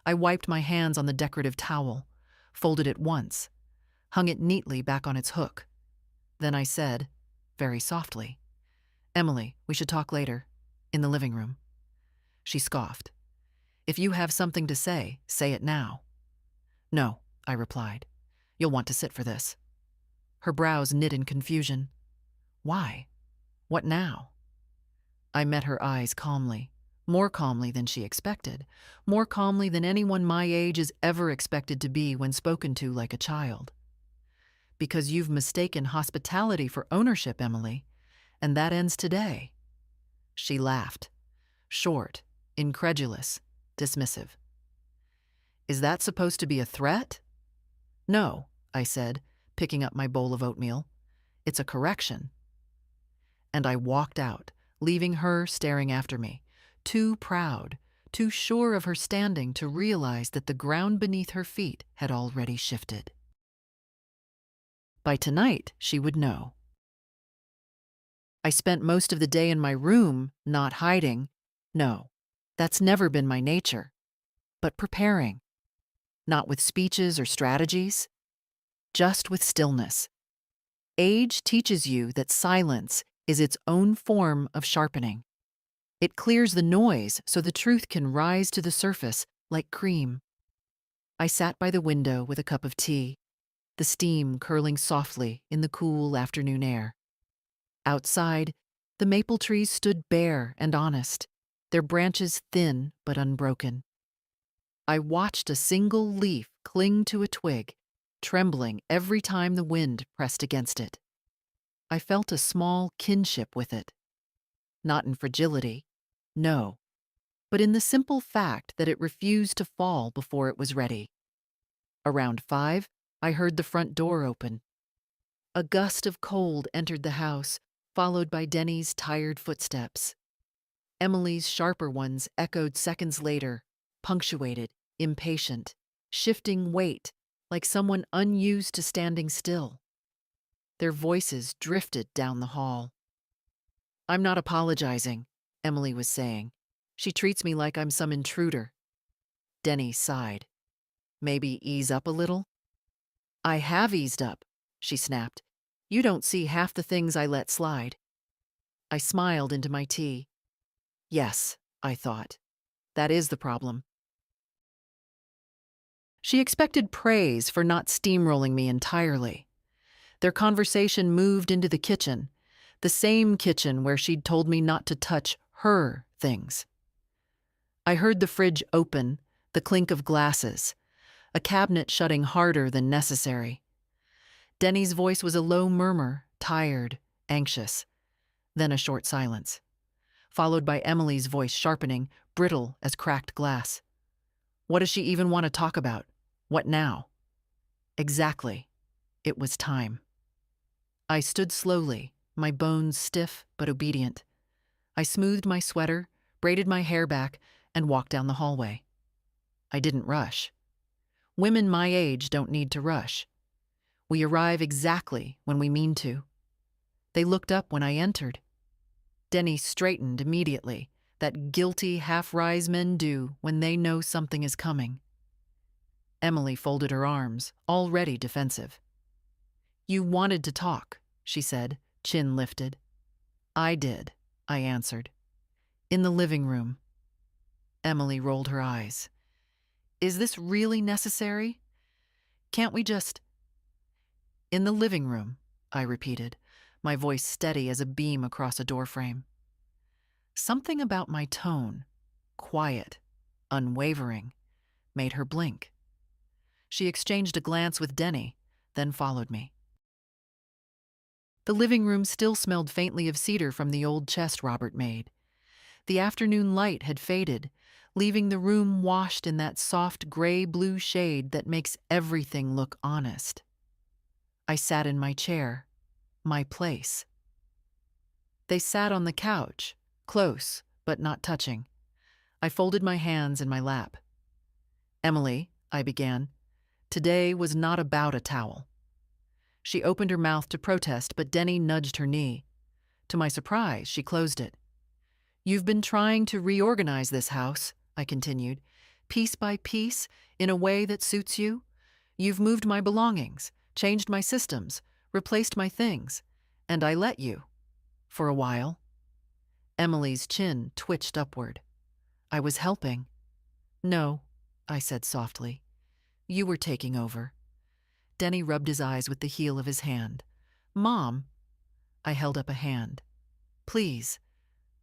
I wiped my hands on the decorative towel, folded it once, hung it neatly back on its hook. Then I said, very softly, "Emily, we should talk later, in the living room." She scoffed. "If you have something to say it now." "No," I replied. "You'll want to sit for this." Her brows knit in confusion. "Why? What now?" I met her eyes calmly, more calmly than she expected, more calmly than anyone my age is ever expected to be when spoken to like a child. Because you've mistaken hospitality for ownership, Emily, and that ends today. She laughed, short, incredulous, dismissive. Is that supposed to be a threat? No, I said, picking up my bowl of oatmeal. It's a correction. And I walked out, leaving her staring after me, too proud, too sure of her standing to realize that the ground beneath her feet had already shifted. By tonight, she would know. I spent most of the day in my room, not hiding. No, that's never been my nature. But preparing. Not with speeches or strategies, just with stillness. Age teaches you that silence is its own form of sharpening. It clears the noise so the truth can rise to the surface like cream. I sat by the window with a cup of tea, the steam curling softly in the cool afternoon air. Outside, the maple trees stood bare and honest, their branches thin but unbroken. I watched a single leaf cling to a twig, trembling every time the wind pressed against it. I felt a small kinship with it. Not in fragility, no, but in the simple fact that it refused to fall before it was ready. Around 5, I heard the front door open. A gust of cold entered the house, followed by Denny's tired footsteps. Emily's sharper ones echoed seconds later, punctuated, impatient, shifting weight, like someone unused to standing still. Their voices drifted down the hall. I'm not apologizing, Emily was saying. She treats me like I'm some intruder. Denny sighed. Maybe ease up a little? I have eased up, she snapped. You don't see half the things I let slide. I smiled into my tea. Yes, I thought. That is the problem. She expected praise for not steamrolling me entirely. Their conversation moved into the kitchen, the same kitchen where she'd told me not to touch her things. I heard the fridge open, the clink of glasses, a cabinet shutting harder than necessary. Denny's voice was a low murmur, tired, anxious. Then a short silence, followed by Emily's voice sharpening, brittle as cracked glass. What does she even want to talk about? What now? Exactly. It was time. I stood slowly, my bones stiff but obedient. I smoothed my sweater, braided my hair back, and walked down the hallway. I didn't rush. Women my age don't need to rush. We arrive exactly when we mean to. They looked up when I entered. Denny straightened immediately, that guilty half-rise men do when they know something is coming. Emily folded her arms, already defensive. You wanted to talk, she said, chin lifted. I did, I answered. In the living room. Emily rolled her eyes. Is this really necessary? Can't we just... In the living room, I repeated, my voice steady as a beam across a doorframe. Something about my tone, quiet, unwavering, made her blink. She exchanged a glance with Denny, then followed me. The living room still smelled faintly of cedar from the old chest Robert made. The afternoon light had faded, leaving the room washed in that soft gray-blue shade that makes everything look honest. I sat in my chair, my place. They sat on the couch, close but not touching. I folded my hands in my lap. Emily, I began, today was not about a towel. She opened her mouth to protest, but Denny nudged her knee. To my surprise, she closed it. You've been trying to reorganize this house, I continued, piece by piece, in a way that suits you. You've moved my belongings, changed my systems, replaced my things, and I let you. For a while. Emily's chin twitched upward. I was helping. No, I said softly. You were taking over. Denny rubbed his eyes with the heel of his hand. Mom, I held up a hand. Please,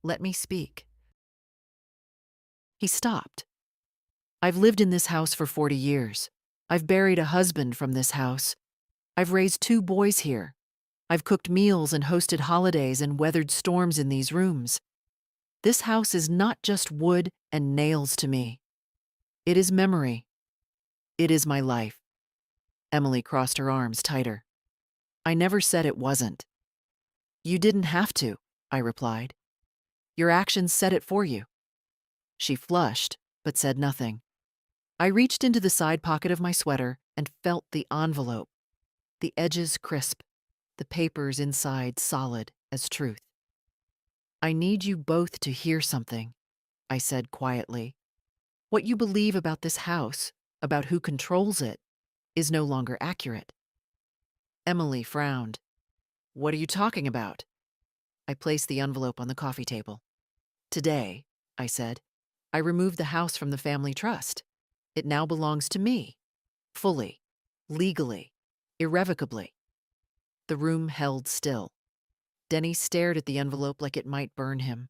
let me speak. He stopped. I've lived in this house for 40 years. I've buried a husband from this house. I've raised 2 boys here. I've cooked meals and hosted holidays and weathered storms in these rooms. This house is not just wood and nails to me. It is memory. It is my life. Emily crossed her arms tighter. I never said it wasn't. You didn't have to, I replied. Your actions said it for you. She flushed, but said nothing. I reached into the side pocket of my sweater and felt the envelope, the edges crisp, the papers inside solid as truth. I need you both to hear something, I said quietly. What you believe about this house, about who controls it, is no longer accurate. Emily frowned. What are you talking about? I placed the envelope on the coffee table. Today, I said, I removed the house from the family trust. It now belongs to me. Fully, legally, irrevocably. The room held still. Denny stared at the envelope like it might burn him.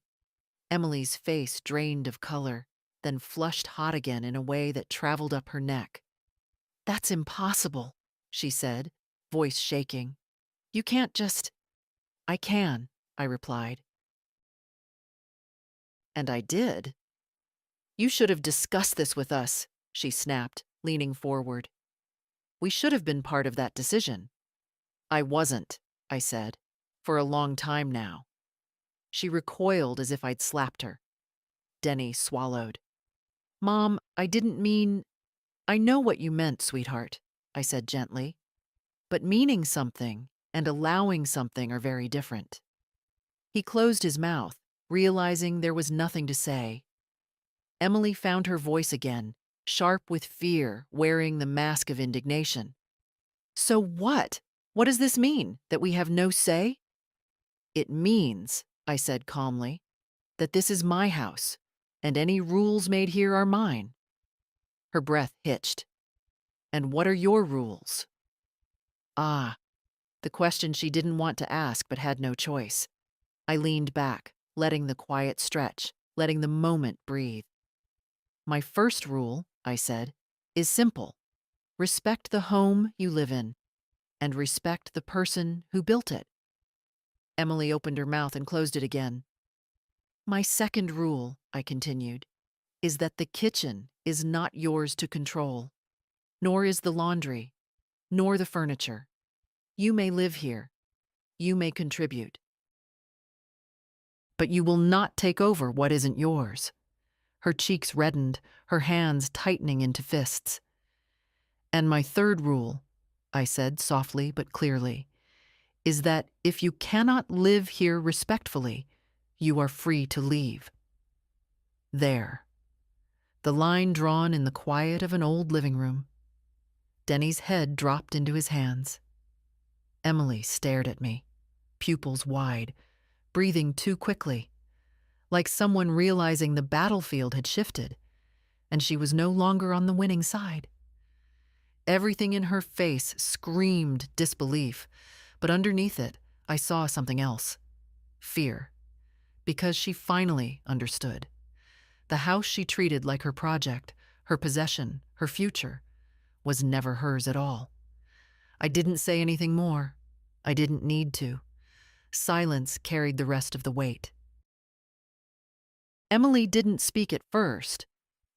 Emily's face drained of color, then flushed hot again in a way that traveled up her neck. That's impossible, she said, voice shaking. You can't just... I can, I replied. And I did. You should have discussed this with us, she snapped, leaning forward. We should have been part of that decision. I wasn't, I said, for a long time now. She recoiled as if I'd slapped her. Denny swallowed. Mom, I didn't mean... I know what you meant, sweetheart, I said gently. But meaning something and allowing something are very different. He closed his mouth, realizing there was nothing to say. Emily found her voice again, sharp with fear, wearing the mask of indignation. So what? What does this mean? That we have no say? It means, I said calmly, that this is my house, and any rules made here are mine. Her breath hitched. And what are your rules? Ah, the question she didn't want to ask but had no choice. I leaned back, letting the quiet stretch, letting the moment breathe. My first rule, I said, is simple. Respect the home you live in, and respect the person who built it. Emily opened her mouth and closed it again. My second rule, I continued, is that the kitchen is not yours to control, nor is the laundry, nor the furniture. You may live here. You may contribute. But you will not take over what isn't yours. Her cheeks reddened, her hands tightening into fists. And my third rule, I said softly but clearly, is that if you cannot live here respectfully, you are free to leave. There. The line drawn in the quiet of an old living room. Denny's head dropped into his hands. Emily stared at me, pupils wide, breathing too quickly, like someone realizing the battlefield had shifted, and she was no longer on the winning side. Everything in her face screamed disbelief, but underneath it, I saw something else. Fear. Because she finally understood. The house she treated like her project, her possession, her future, was never hers at all. I didn't say anything more. I didn't need to. Silence carried the rest of the weight. Emily didn't speak at first.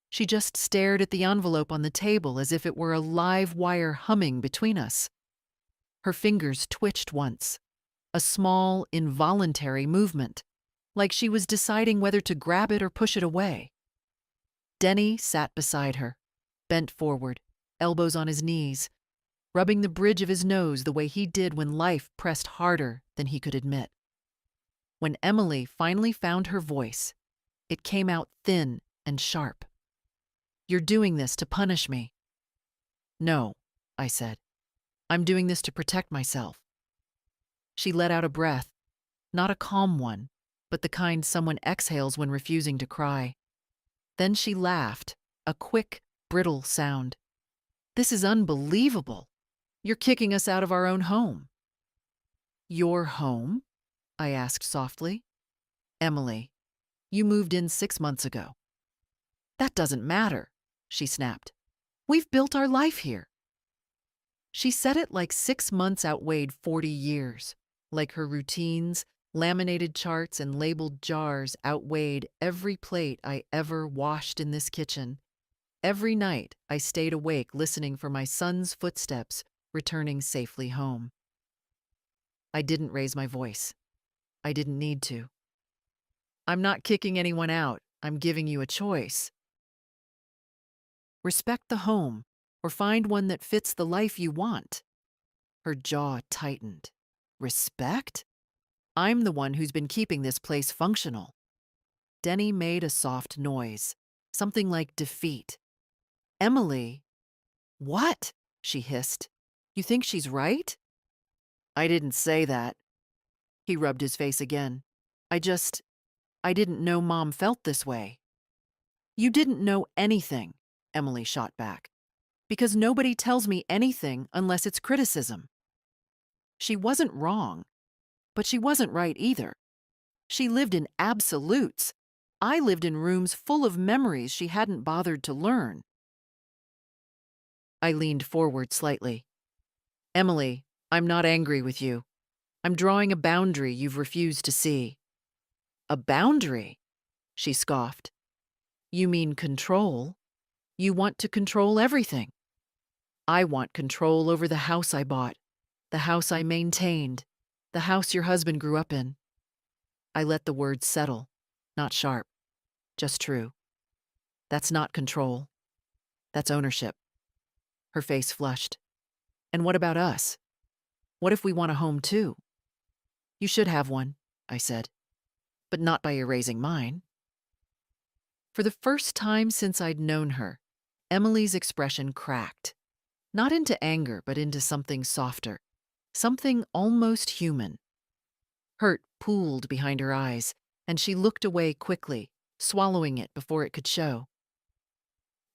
She just stared at the envelope on the table as if it were a live wire humming between us. Her fingers twitched once, a small, involuntary movement, like she was deciding whether to grab it or push it away. Denny sat beside her, bent forward, elbows on his knees, rubbing the bridge of his nose the way he did when life pressed harder than he could admit. When Emily finally found her voice, it came out thin and sharp. You're doing this to punish me. No, I said. I'm doing this to protect myself. She let out a breath, not a calm one, but the kind someone exhales when refusing to cry. Then she laughed, a quick, brittle sound. This is unbelievable. You're kicking us out of our own home. Your home? I asked softly. Emily, you moved in 6 months ago. That doesn't matter, she snapped. We've built our life here. She said it like 6 months outweighed 40 years, like her routines, laminated charts, and labeled jars outweighed every plate I ever washed in this kitchen. Every night, I stayed awake listening for my son's footsteps returning safely home. I didn't raise my voice. I didn't need to. I'm not kicking anyone out. I'm giving you a choice. Respect the home, or find one that fits the life you want. Her jaw tightened. Respect? I'm the one who's been keeping this place functional. Denny made a soft noise, something like defeat. Emily, what? She hissed. You think she's right? I didn't say that. He rubbed his face again. I didn't know Mom felt this way. You didn't know anything, Emily shot back, because nobody tells me anything unless it's criticism. She wasn't wrong, but she wasn't right either. She lived in absolutes. I lived in rooms full of memories she hadn't bothered to learn. I leaned forward slightly. Emily, I'm not angry with you. I'm drawing a boundary you've refused to see. A boundary? She scoffed. You mean control? You want to control everything. I want control over the house I bought, the house I maintained, the house your husband grew up in. I let the words settle, not sharp, just true. That's not control. That's ownership. Her face flushed. And what about us? What if we want a home too? You should have one, I said, but not by erasing mine. For the first time since I'd known her, Emily's expression cracked. Not into anger, but into something softer, something almost human. Hurt pooled behind her eyes, and she looked away quickly, swallowing it before it could show.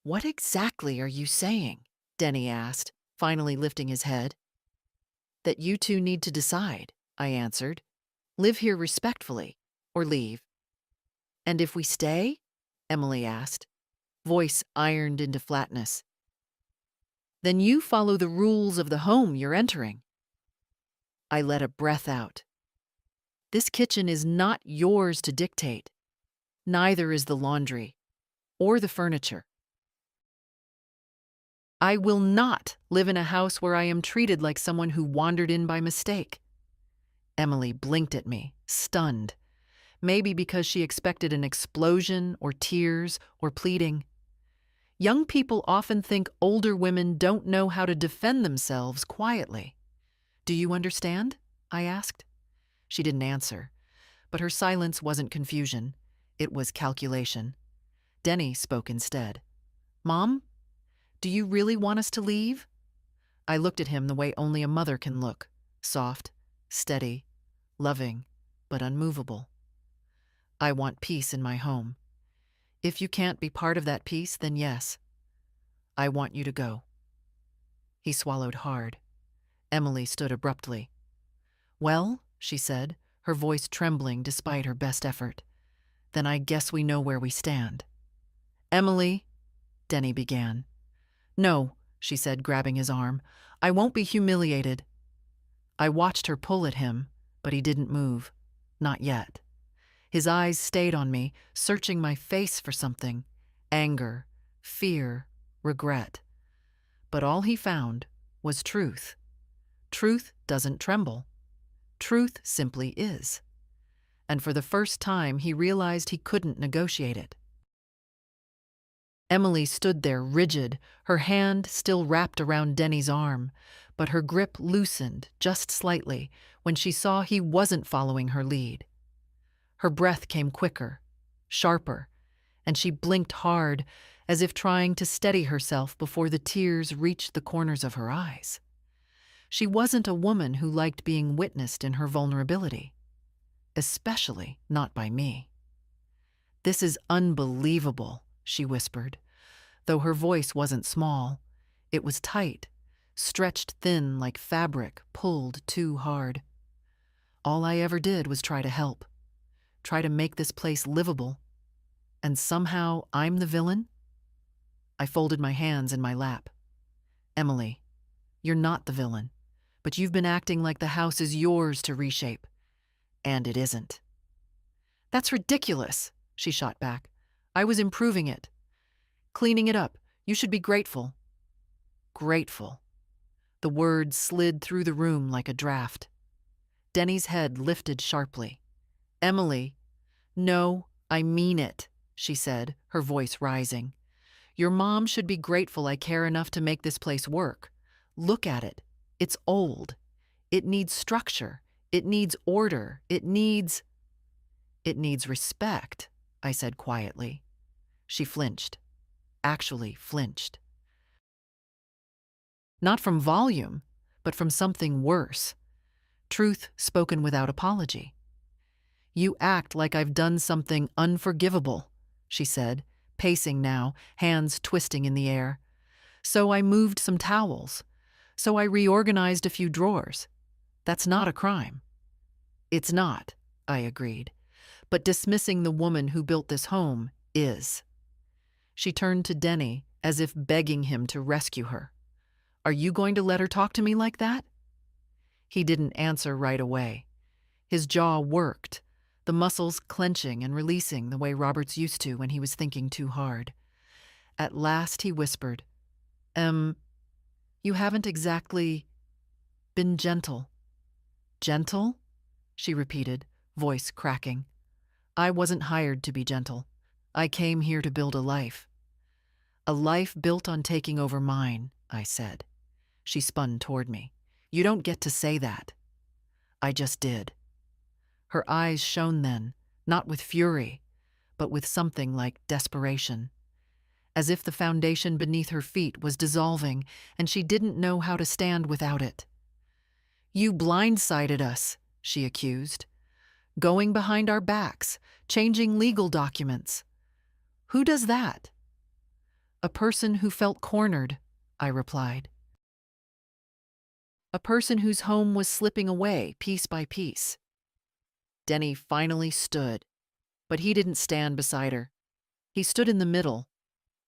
What exactly are you saying? Denny asked, finally lifting his head. That you two need to decide, I answered. Live here respectfully, or leave. And if we stay? Emily asked, voice ironed into flatness. Then you follow the rules of the home you're entering. I let a breath out. This kitchen is not yours to dictate. Neither is the laundry, or the furniture. I will not live in a house where I am treated like someone who wandered in by mistake. Emily blinked at me, stunned. Maybe because she expected an explosion, or tears, or pleading. Young people often think older women don't know how to defend themselves quietly. Do you understand? I asked. She didn't answer, but her silence wasn't confusion. It was calculation. Denny spoke instead. Mom, do you really want us to leave? I looked at him the way only a mother can look, soft, steady, loving, but unmovable. I want peace in my home. If you can't be part of that peace, then yes. I want you to go. He swallowed hard. Emily stood abruptly. Well, she said, her voice trembling despite her best effort. Then I guess we know where we stand. Emily, Denny began. No, she said, grabbing his arm. I won't be humiliated. I watched her pull at him, but he didn't move. Not yet. His eyes stayed on me, searching my face for something. Anger, fear, regret. But all he found was truth. Truth doesn't tremble. Truth simply is. And for the first time, he realized he couldn't negotiate it. Emily stood there rigid, her hand still wrapped around Denny's arm, but her grip loosened just slightly when she saw he wasn't following her lead. Her breath came quicker, sharper, and she blinked hard, as if trying to steady herself before the tears reached the corners of her eyes. She wasn't a woman who liked being witnessed in her vulnerability, especially not by me. This is unbelievable, she whispered, though her voice wasn't small. It was tight, stretched thin like fabric pulled too hard. All I ever did was try to help, try to make this place livable, and somehow I'm the villain? I folded my hands in my lap. Emily, You're not the villain, but you've been acting like the house is yours to reshape. And it isn't. That's ridiculous, she shot back. I was improving it. Cleaning it up. You should be grateful. Grateful. The words slid through the room like a draft. Denny's head lifted sharply. Emily, no, I mean it, she said, her voice rising. Your mom should be grateful I care enough to make this place work. Look at it. It's old. It needs structure. It needs order. It needs respect, I said quietly. She flinched. Actually flinched. Not from volume, but from something worse. Truth spoken without apology. You act like I've done something unforgivable, she said, pacing now, hands twisting in the air. So I moved some towels. So I reorganized a few drawers. That's not a crime. It's not, I agreed. But dismissing the woman who built this home is. She turned to Denny as if begging him to rescue her. Are you going to let her talk to me like that? He didn't answer right away. His jaw worked, the muscles clenching and releasing the way Roberts used to when he was thinking too hard. At last he whispered, you haven't exactly been gentle. Gentle? She repeated, voice cracking. I wasn't hired to be gentle. I came here to build a life. A life built on taking over mine, I said. She spun toward me. You don't get to say that. I just did. Her eyes shone then, not with fury, but with something like desperation. As if the foundation beneath her feet was dissolving and she didn't know how to stand without it. You blindsided us, she accused. Going behind our backs, changing legal documents. Who does that? A person who felt cornered, I replied. A person whose home was slipping away piece by piece. Denny finally stood, but he didn't stand beside her. He stood in the middle.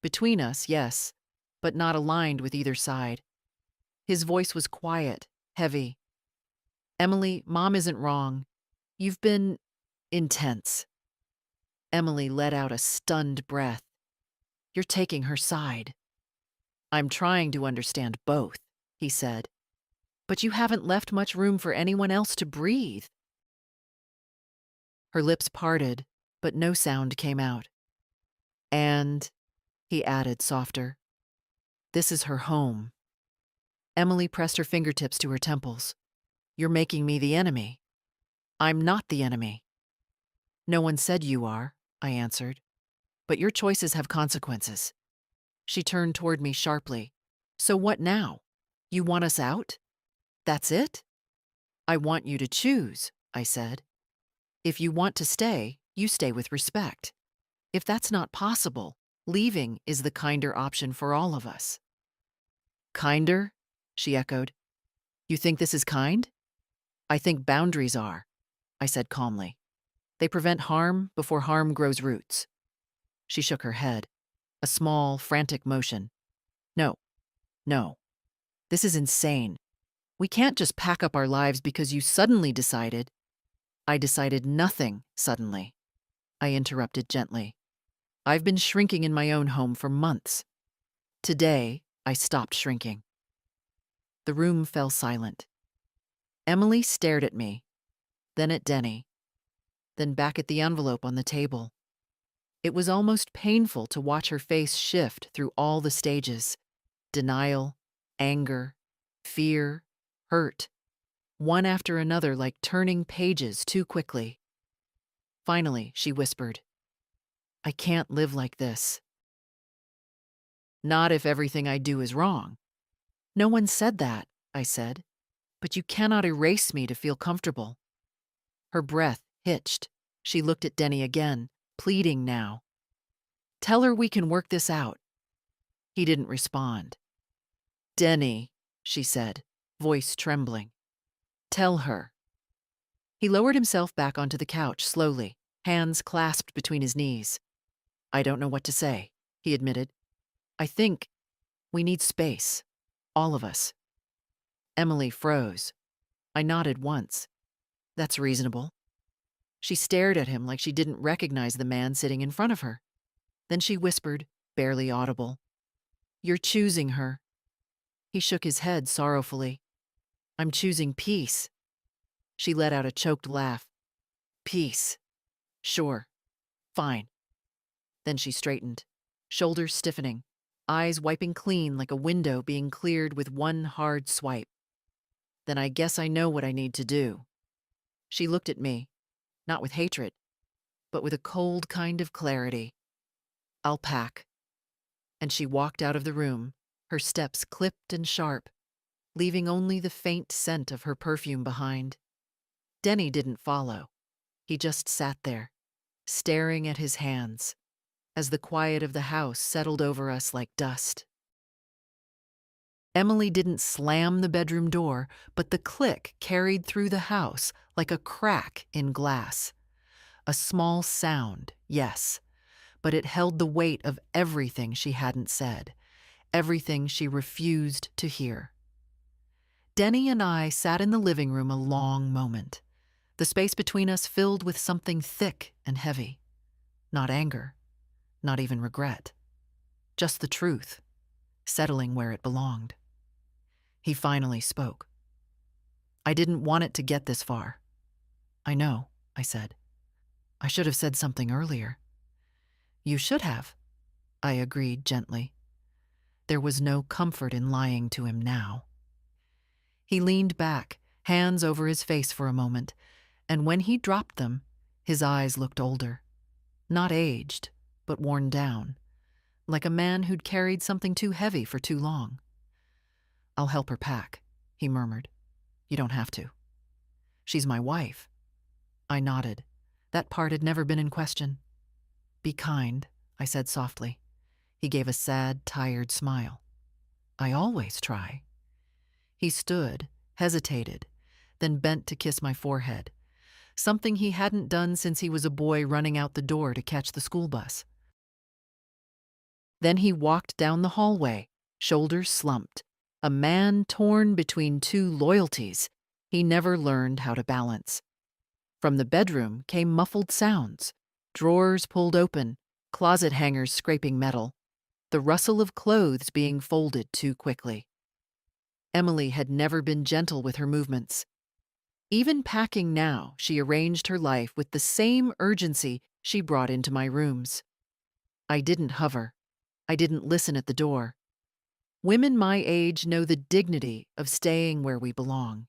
Between us, yes, but not aligned with either side. His voice was quiet, heavy. Emily, Mom isn't wrong. You've been intense. Emily let out a stunned breath. You're taking her side. I'm trying to understand both, he said. But you haven't left much room for anyone else to breathe. Her lips parted, but no sound came out. And, he added softer, this is her home. Emily pressed her fingertips to her temples. You're making me the enemy. I'm not the enemy. No one said you are, I answered. But your choices have consequences. She turned toward me sharply. So what now? You want us out? That's it? I want you to choose, I said. If you want to stay, you stay with respect. If that's not possible, leaving is the kinder option for all of us. Kinder? She echoed. You think this is kind? I think boundaries are, I said calmly. They prevent harm before harm grows roots. She shook her head, a small, frantic motion. No. This is insane. We can't just pack up our lives because you suddenly decided. I decided nothing suddenly, I interrupted gently. I've been shrinking in my own home for months. Today, I stopped shrinking. The room fell silent. Emily stared at me, then at Denny, then back at the envelope on the table. It was almost painful to watch her face shift through all the stages. Denial, anger, fear, hurt, one after another like turning pages too quickly. Finally, she whispered, I can't live like this. Not if everything I do is wrong. No one said that, I said, but you cannot erase me to feel comfortable. Her breath hitched. She looked at Denny again, pleading now. Tell her we can work this out. He didn't respond. Denny, she said, voice trembling. Tell her. He lowered himself back onto the couch slowly, hands clasped between his knees. I don't know what to say, he admitted. I think we need space. All of us. Emily froze. I nodded once. That's reasonable. She stared at him like she didn't recognize the man sitting in front of her. Then she whispered, barely audible, "You're choosing her." He shook his head sorrowfully. "I'm choosing peace." She let out a choked laugh. "Peace. Sure. Fine." Then she straightened, shoulders stiffening, eyes wiping clean like a window being cleared with one hard swipe. "Then I guess I know what I need to do." She looked at me, not with hatred, but with a cold kind of clarity. "I'll pack." And she walked out of the room, her steps clipped and sharp, leaving only the faint scent of her perfume behind. Denny didn't follow. He just sat there, staring at his hands, as the quiet of the house settled over us like dust. Emily didn't slam the bedroom door, but the click carried through the house like a crack in glass. A small sound, yes, but it held the weight of everything she hadn't said, everything she refused to hear. Denny and I sat in the living room a long moment, the space between us filled with something thick and heavy. Not anger, not even regret. Just the truth, settling where it belonged. He finally spoke. "I didn't want it to get this far." "I know," I said. "I should have said something earlier." "You should have," I agreed gently. There was no comfort in lying to him now. He leaned back, hands over his face for a moment, and when he dropped them, his eyes looked older. Not aged, but worn down, like a man who'd carried something too heavy for too long. "I'll help her pack," he murmured. "You don't have to." "She's my wife." I nodded. That part had never been in question. "Be kind," I said softly. He gave a sad, tired smile. "I always try." He stood, hesitated, then bent to kiss my forehead, something he hadn't done since he was a boy running out the door to catch the school bus. Then he walked down the hallway, shoulders slumped, a man torn between two loyalties he never learned how to balance. From the bedroom came muffled sounds, drawers pulled open, closet hangers scraping metal, the rustle of clothes being folded too quickly. Emily had never been gentle with her movements. Even packing now, she arranged her life with the same urgency she brought into my rooms. I didn't hover. I didn't listen at the door. Women my age know the dignity of staying where we belong.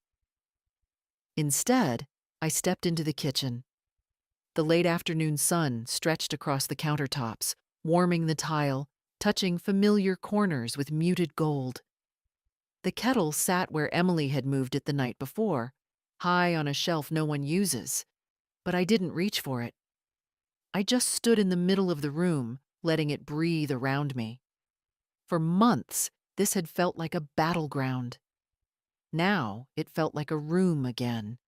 Instead, I stepped into the kitchen. The late afternoon sun stretched across the countertops, warming the tile, touching familiar corners with muted gold. The kettle sat where Emily had moved it the night before, high on a shelf no one uses, but I didn't reach for it. I just stood in the middle of the room, letting it breathe around me. For months, this had felt like a battleground. Now it felt like a room again.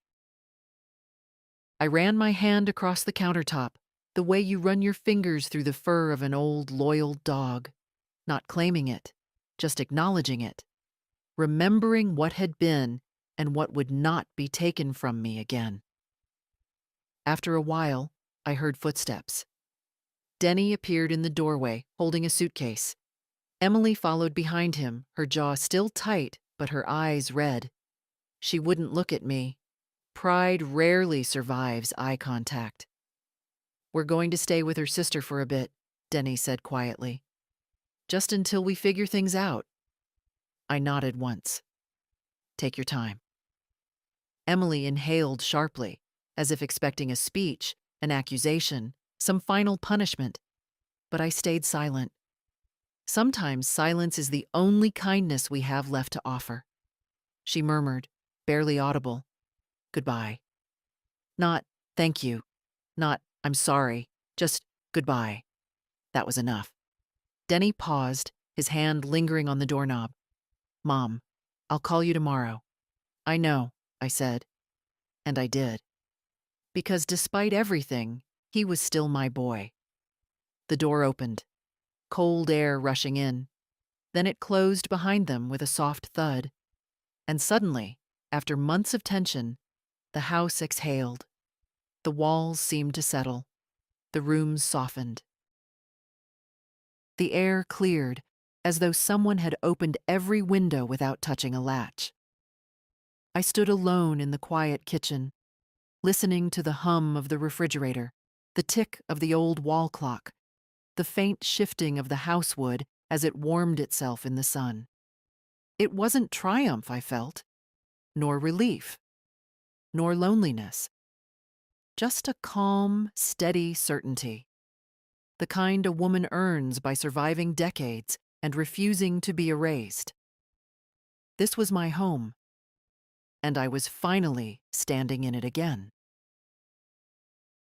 I ran my hand across the countertop, the way you run your fingers through the fur of an old, loyal dog, not claiming it, just acknowledging it, remembering what had been and what would not be taken from me again. After a while, I heard footsteps. Denny appeared in the doorway, holding a suitcase. Emily followed behind him, her jaw still tight, but her eyes red. She wouldn't look at me. Pride rarely survives eye contact. "We're going to stay with her sister for a bit," Denny said quietly. "Just until we figure things out." I nodded once. "Take your time." Emily inhaled sharply, as if expecting a speech, an accusation, some final punishment. But I stayed silent. Sometimes silence is the only kindness we have left to offer. She murmured, barely audible, "Goodbye." Not, "Thank you." Not, "I'm sorry." Just, "Goodbye." That was enough. Denny paused, his hand lingering on the doorknob. "Mom, I'll call you tomorrow." "I know," I said. And I did. Because despite everything, he was still my boy. The door opened, cold air rushing in. Then it closed behind them with a soft thud. And suddenly, after months of tension, the house exhaled. The walls seemed to settle. The rooms softened. The air cleared, as though someone had opened every window without touching a latch. I stood alone in the quiet kitchen, listening to the hum of the refrigerator, the tick of the old wall clock, the faint shifting of the housewood as it warmed itself in the sun. It wasn't triumph I felt, nor relief, nor loneliness. Just a calm, steady certainty. The kind a woman earns by surviving decades and refusing to be erased. This was my home, and I was finally standing in it again.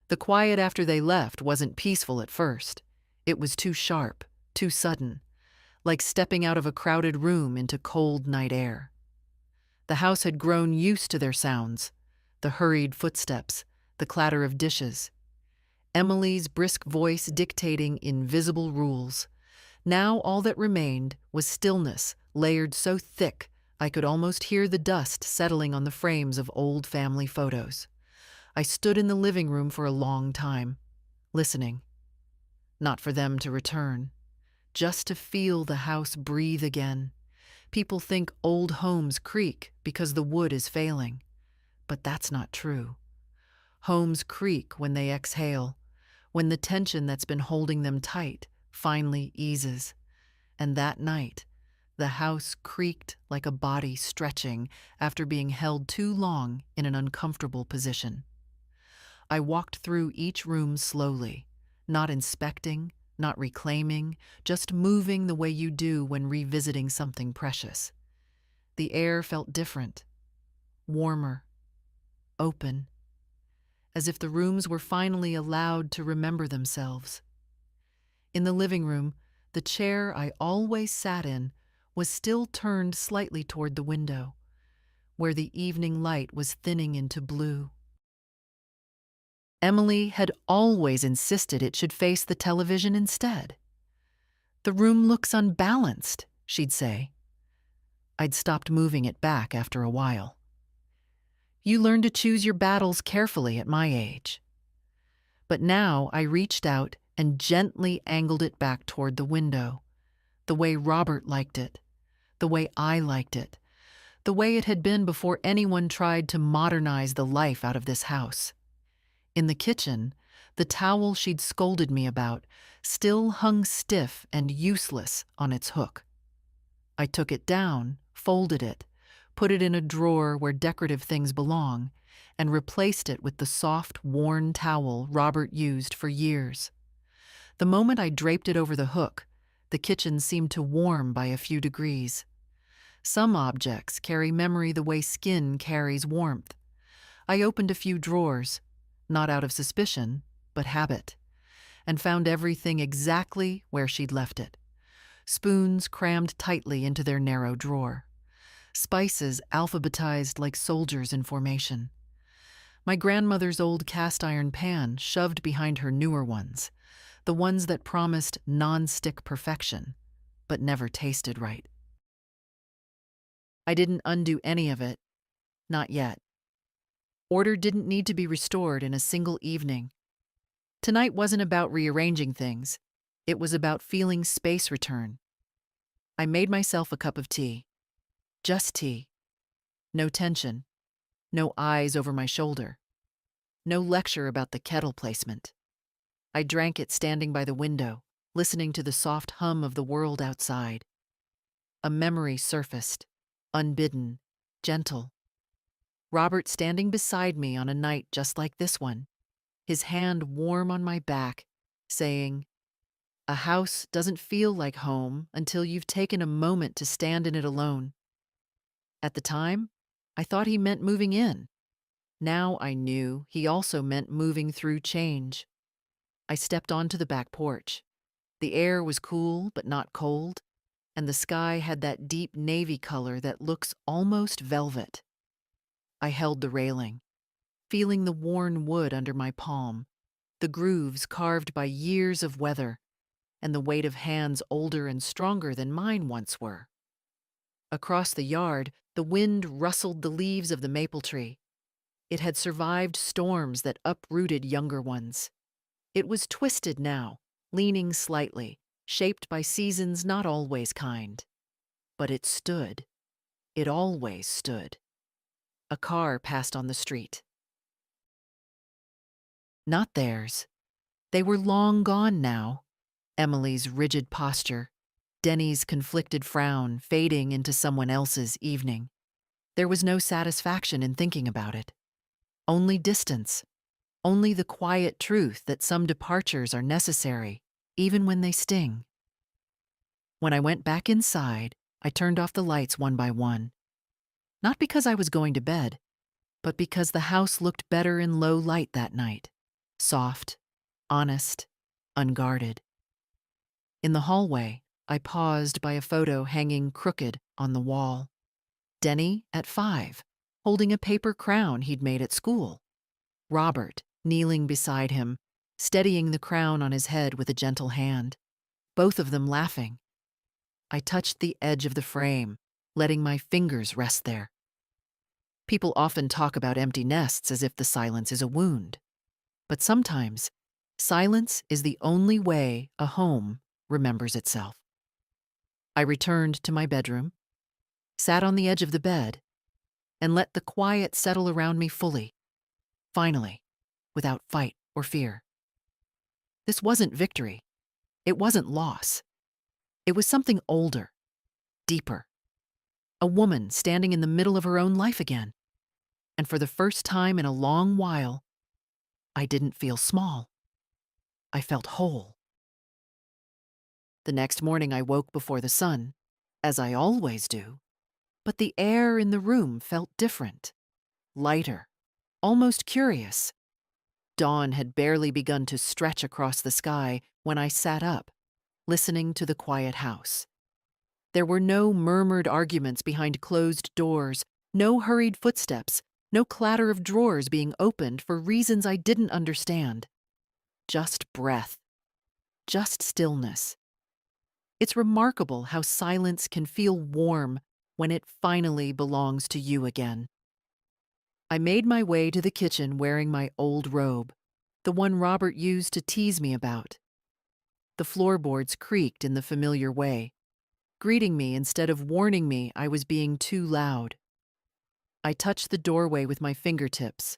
The quiet after they left wasn't peaceful at first. It was too sharp, too sudden, like stepping out of a crowded room into cold night air. The house had grown used to their sounds, the hurried footsteps, the clatter of dishes. Emily's brisk voice dictating invisible rules. Now all that remained was stillness, layered so thick I could almost hear the dust settling on the frames of old family photos. I stood in the living room for a long time, listening. Not for them to return, just to feel the house breathe again. People think old homes creak because the wood is failing, but that's not true. Homes creak when they exhale, when the tension that's been holding them tight finally eases. And that night, the house creaked like a body stretching after being held too long in an uncomfortable position. I walked through each room slowly, not inspecting, not reclaiming, just moving the way you do when revisiting something precious. The air felt different, warmer, open, as if the rooms were finally allowed to remember themselves. In the living room, the chair I always sat in was still turned slightly toward the window, where the evening light was thinning into blue. Emily had always insisted it should face the television instead. "The room looks unbalanced," she'd say. I'd stopped moving it back after a while. "You learn to choose your battles carefully at my age." But now I reached out and gently angled it back toward the window, the way Robert liked it, the way I liked it, the way it had been before anyone tried to modernize the life out of this house. In the kitchen, the towel she'd scolded me about still hung stiff and useless on its hook. I took it down, folded it, put it in a drawer where decorative things belong, and replaced it with the soft, worn towel Robert used for years. The moment I draped it over the hook, the kitchen seemed to warm by a few degrees. Some objects carry memory the way skin carries warmth. I opened a few drawers, not out of suspicion, but habit, and found everything exactly where she'd left it. Spoons crammed tightly into their narrow drawer. Spices alphabetized like soldiers in formation. My grandmother's old cast-iron pan shoved behind her newer ones, the ones that promised non-stick perfection, but never tasted right. I didn't undo any of it, not yet. Order didn't need to be restored in a single evening. Tonight wasn't about rearranging things. It was about feeling space return. I made myself a cup of tea. Just tea. No tension. No eyes over my shoulder. No lecture about the kettle placement. I drank it standing by the window, listening to the soft hum of the world outside. A memory surfaced, unbidden, gentle. Robert standing beside me on a night just like this one, his hand warm on my back, saying, "A house doesn't feel like home until you've taken a moment to stand in it alone." At the time, I thought he meant moving in. Now I knew he also meant moving through change. I stepped onto the back porch. The air was cool but not cold, and the sky had that deep navy color that looks almost velvet. I held the railing, feeling the worn wood under my palm, the grooves carved by years of weather, and the weight of hands older and stronger than mine once were. Across the yard, The wind rustled the leaves of the maple tree. It had survived storms that uprooted younger ones. It was twisted now, leaning slightly, shaped by seasons not always kind. But it stood. It always stood. A car passed on the street. Not theirs. They were long gone now. Emily's rigid posture, Denny's conflicted frown fading into someone else's evening. There was no satisfaction in thinking about it. Only distance. Only the quiet truth that some departures are necessary, even when they sting. When I went back inside, I turned off the lights one by one. Not because I was going to bed, but because the house looked better in low light that night. Soft, honest, unguarded. In the hallway, I paused by a photo hanging crooked on the wall. Denny at 5, holding a paper crown he'd made at school. Robert, kneeling beside him, steadying the crown on his head with a gentle hand. Both of them laughing. I touched the edge of the frame, letting my fingers rest there. People often talk about empty nests as if the silence is a wound. But sometimes, silence is the only way a home remembers itself. I returned to my bedroom, sat on the edge of the bed, and let the quiet settle around me fully, finally, without fight or fear. This wasn't victory. It wasn't loss. It was something older, deeper. A woman standing in the middle of her own life again. And for the first time in a long while, I didn't feel small. I felt whole. The next morning I woke before the sun, as I always do, but the air in the room felt different, lighter, almost curious. Dawn had barely begun to stretch across the sky when I sat up, listening to the quiet house. There were no murmured arguments behind closed doors, no hurried footsteps, no clatter of drawers being opened for reasons I didn't understand. Just breath. Just stillness. It's remarkable how silence can feel warm when it finally belongs to you again. I made my way to the kitchen wearing my old robe, the one Robert used to tease me about. The floorboards creaked in the familiar way, greeting me instead of warning me I was being too loud. I touched the doorway with my fingertips,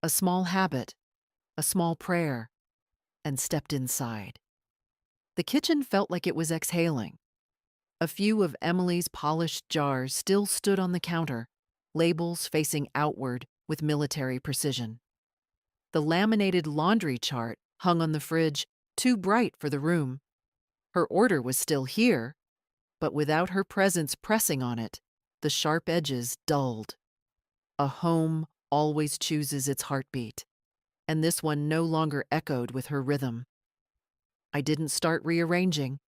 a small habit, a small prayer, and stepped inside. The kitchen felt like it was exhaling. A few of Emily's polished jars still stood on the counter, labels facing outward with military precision. The laminated laundry chart hung on the fridge, too bright for the room. Her order was still here, but without her presence pressing on it, the sharp edges dulled. A home always chooses its heartbeat, and this one no longer echoed with her rhythm. I didn't start rearranging,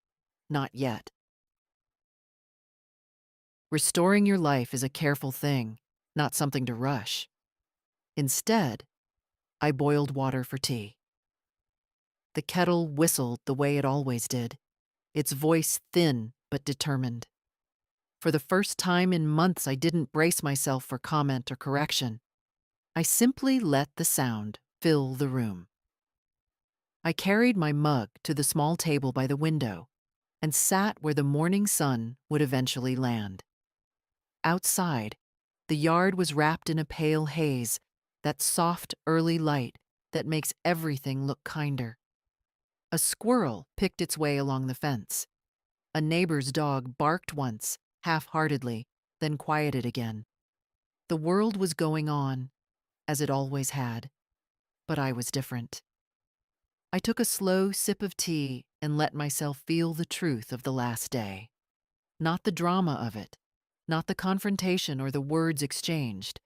not yet. Restoring your life is a careful thing, not something to rush. Instead, I boiled water for tea. The kettle whistled the way it always did, its voice thin but determined. For the first time in months, I didn't brace myself for comment or correction. I simply let the sound fill the room. I carried my mug to the small table by the window and sat where the morning sun would eventually land. Outside, the yard was wrapped in a pale haze, that soft early light that makes everything look kinder. A squirrel picked its way along the fence. A neighbor's dog barked once, half-heartedly, then quieted again. The world was going on, as it always had, but I was different. I took a slow sip of tea and let myself feel the truth of the last day. Not the drama of it, not the confrontation or the words exchanged,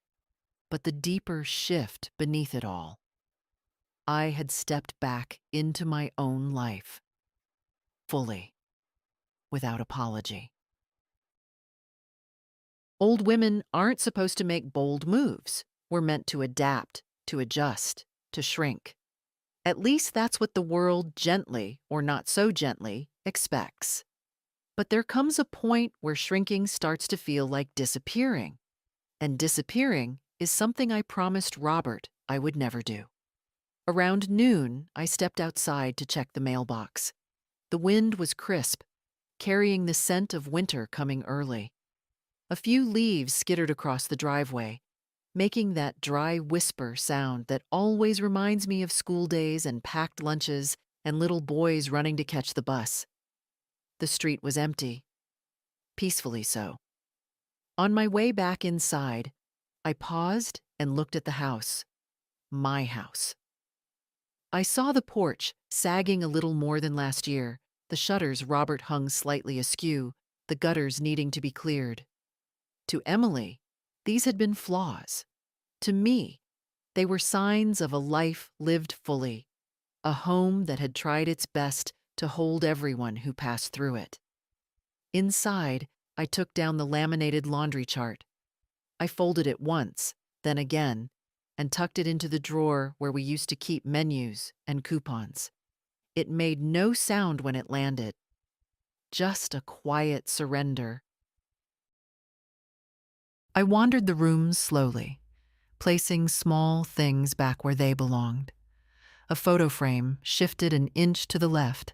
but the deeper shift beneath it all. I had stepped back into my own life, fully, without apology. Old women aren't supposed to make bold moves. We're meant to adapt, to adjust, to shrink. At least that's what the world gently, or not so gently, expects. But there comes a point where shrinking starts to feel like disappearing. And disappearing is something I promised Robert I would never do. Around noon, I stepped outside to check the mailbox. The wind was crisp, carrying the scent of winter coming early. A few leaves skittered across the driveway, making that dry whisper sound that always reminds me of school days and packed lunches and little boys running to catch the bus. The street was empty, peacefully so. On my way back inside, I paused and looked at the house. My house. I saw the porch sagging a little more than last year, the shutters Robert hung slightly askew, the gutters needing to be cleared. To Emily, these had been flaws. To me, they were signs of a life lived fully, a home that had tried its best to hold everyone who passed through it. Inside, I took down the laminated laundry chart. I folded it once, then again, and tucked it into the drawer where we used to keep menus and coupons. It made no sound when it landed, just a quiet surrender. I wandered the rooms slowly, placing small things back where they belonged. A photo frame shifted an inch to the left,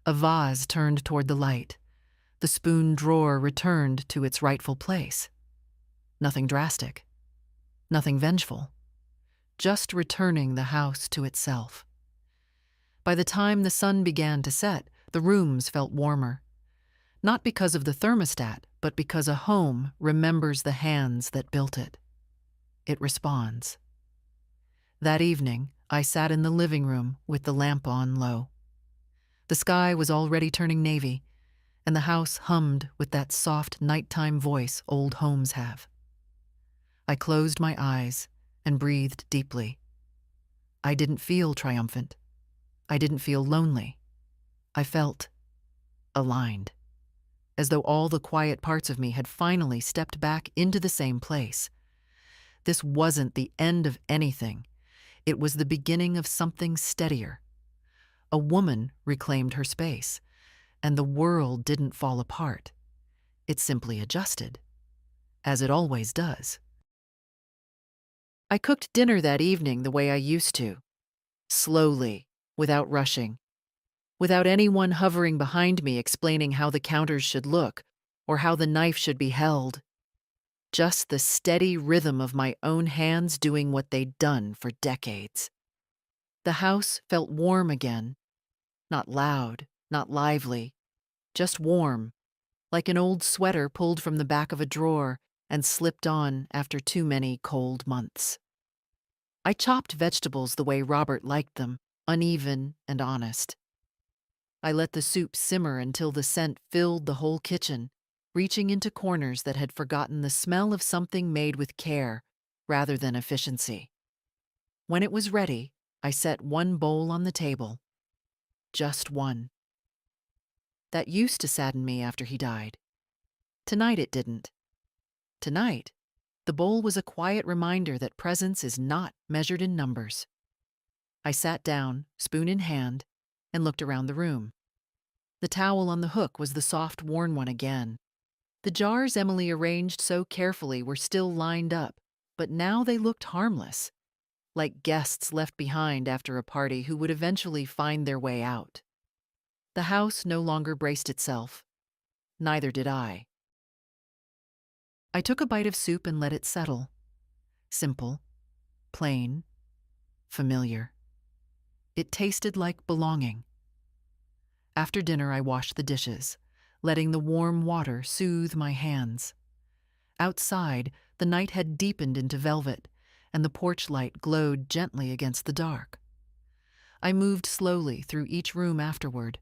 a vase turned toward the light, the spoon drawer returned to its rightful place. Nothing drastic, nothing vengeful, just returning the house to itself. By the time the sun began to set, the rooms felt warmer. Not because of the thermostat, but because a home remembers the hands that built it. It responds. That evening, I sat in the living room with the lamp on low. The sky was already turning navy, and the house hummed with that soft nighttime voice old homes have. I closed my eyes and breathed deeply. I didn't feel triumphant. I didn't feel lonely. I felt aligned, as though all the quiet parts of me had finally stepped back into the same place. This wasn't the end of anything. It was the beginning of something steadier. A woman reclaimed her space, and the world didn't fall apart. It simply adjusted, as it always does. I cooked dinner that evening the way I used to, slowly, without rushing, without anyone hovering behind me explaining how the counters should look or how the knife should be held. Just the steady rhythm of my own hands doing what they'd done for decades. The house felt warm again, not loud, not lively, just warm, like an old sweater pulled from the back of a drawer and slipped on after too many cold months. I chopped vegetables the way Robert liked them, uneven and honest. I let the soup simmer until the scent filled the whole kitchen, reaching into corners that had forgotten the smell of something made with care rather than efficiency. When it was ready, I set one bowl on the table. Just one. That used to sadden me after he died. Tonight it didn't. Tonight, the bowl was a quiet reminder that presence is not measured in numbers. I sat down, spoon in hand, and looked around the room. The towel on the hook was the soft, worn one again. The jars Emily arranged so carefully were still lined up, but now they looked harmless, like guests left behind after a party who would eventually find their way out. The house no longer braced itself. Neither did I. I took a bite of soup and let it settle. Simple, plain, familiar. It tasted like belonging. After dinner, I washed the dishes, letting the warm water soothe my hands. Outside, the night had deepened into velvet, and the porch light glowed gently against the dark. I moved slowly through each room afterward,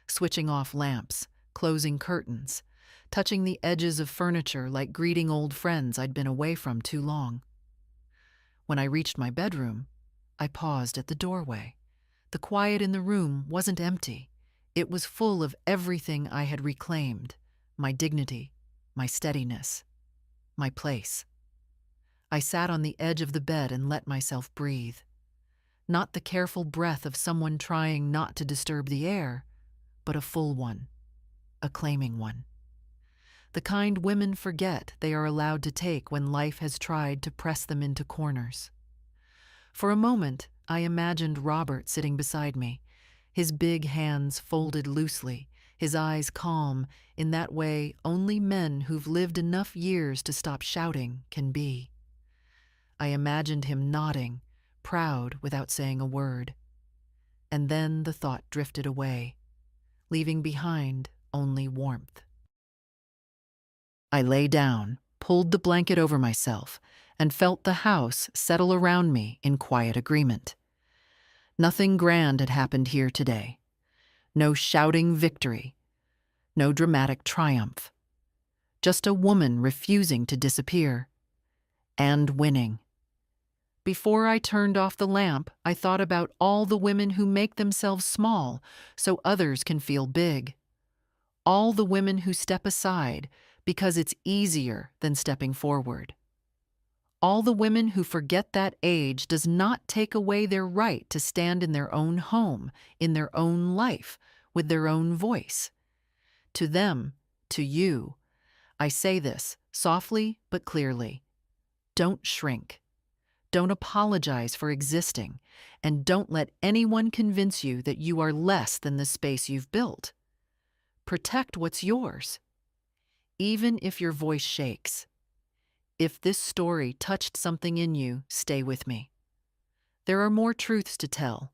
switching off lamps, closing curtains, touching the edges of furniture like greeting old friends I'd been away from too long. When I reached my bedroom, I paused at the doorway. The quiet in the room wasn't empty. It was full of everything I had reclaimed, my dignity, my steadiness, my place. I sat on the edge of the bed and let myself breathe. Not the careful breath of someone trying not to disturb the air, but a full one. a claiming one. The kind women forget they are allowed to take when life has tried to press them into corners. For a moment, I imagined Robert sitting beside me, his big hands folded loosely, his eyes calm, in that way only men who've lived enough years to stop shouting can be. I imagined him nodding, proud without saying a word. And then the thought drifted away, leaving behind only warmth. I lay down, pulled the blanket over myself, and felt the house settle around me in quiet agreement. Nothing grand had happened here today. No shouting victory. No dramatic triumph. Just a woman refusing to disappear. And winning. Before I turned off the lamp, I thought about all the women who make themselves small so others can feel big. All the women who step aside because it's easier than stepping forward. All the women who forget that age does not take away their right to stand in their own home, in their own life, with their own voice. To them, to you, I say this softly but clearly. Don't shrink. Don't apologize for existing, and don't let anyone convince you that you are less than the space you've built. Protect what's yours, even if your voice shakes. If this story touched something in you, stay with me. There are more truths to tell,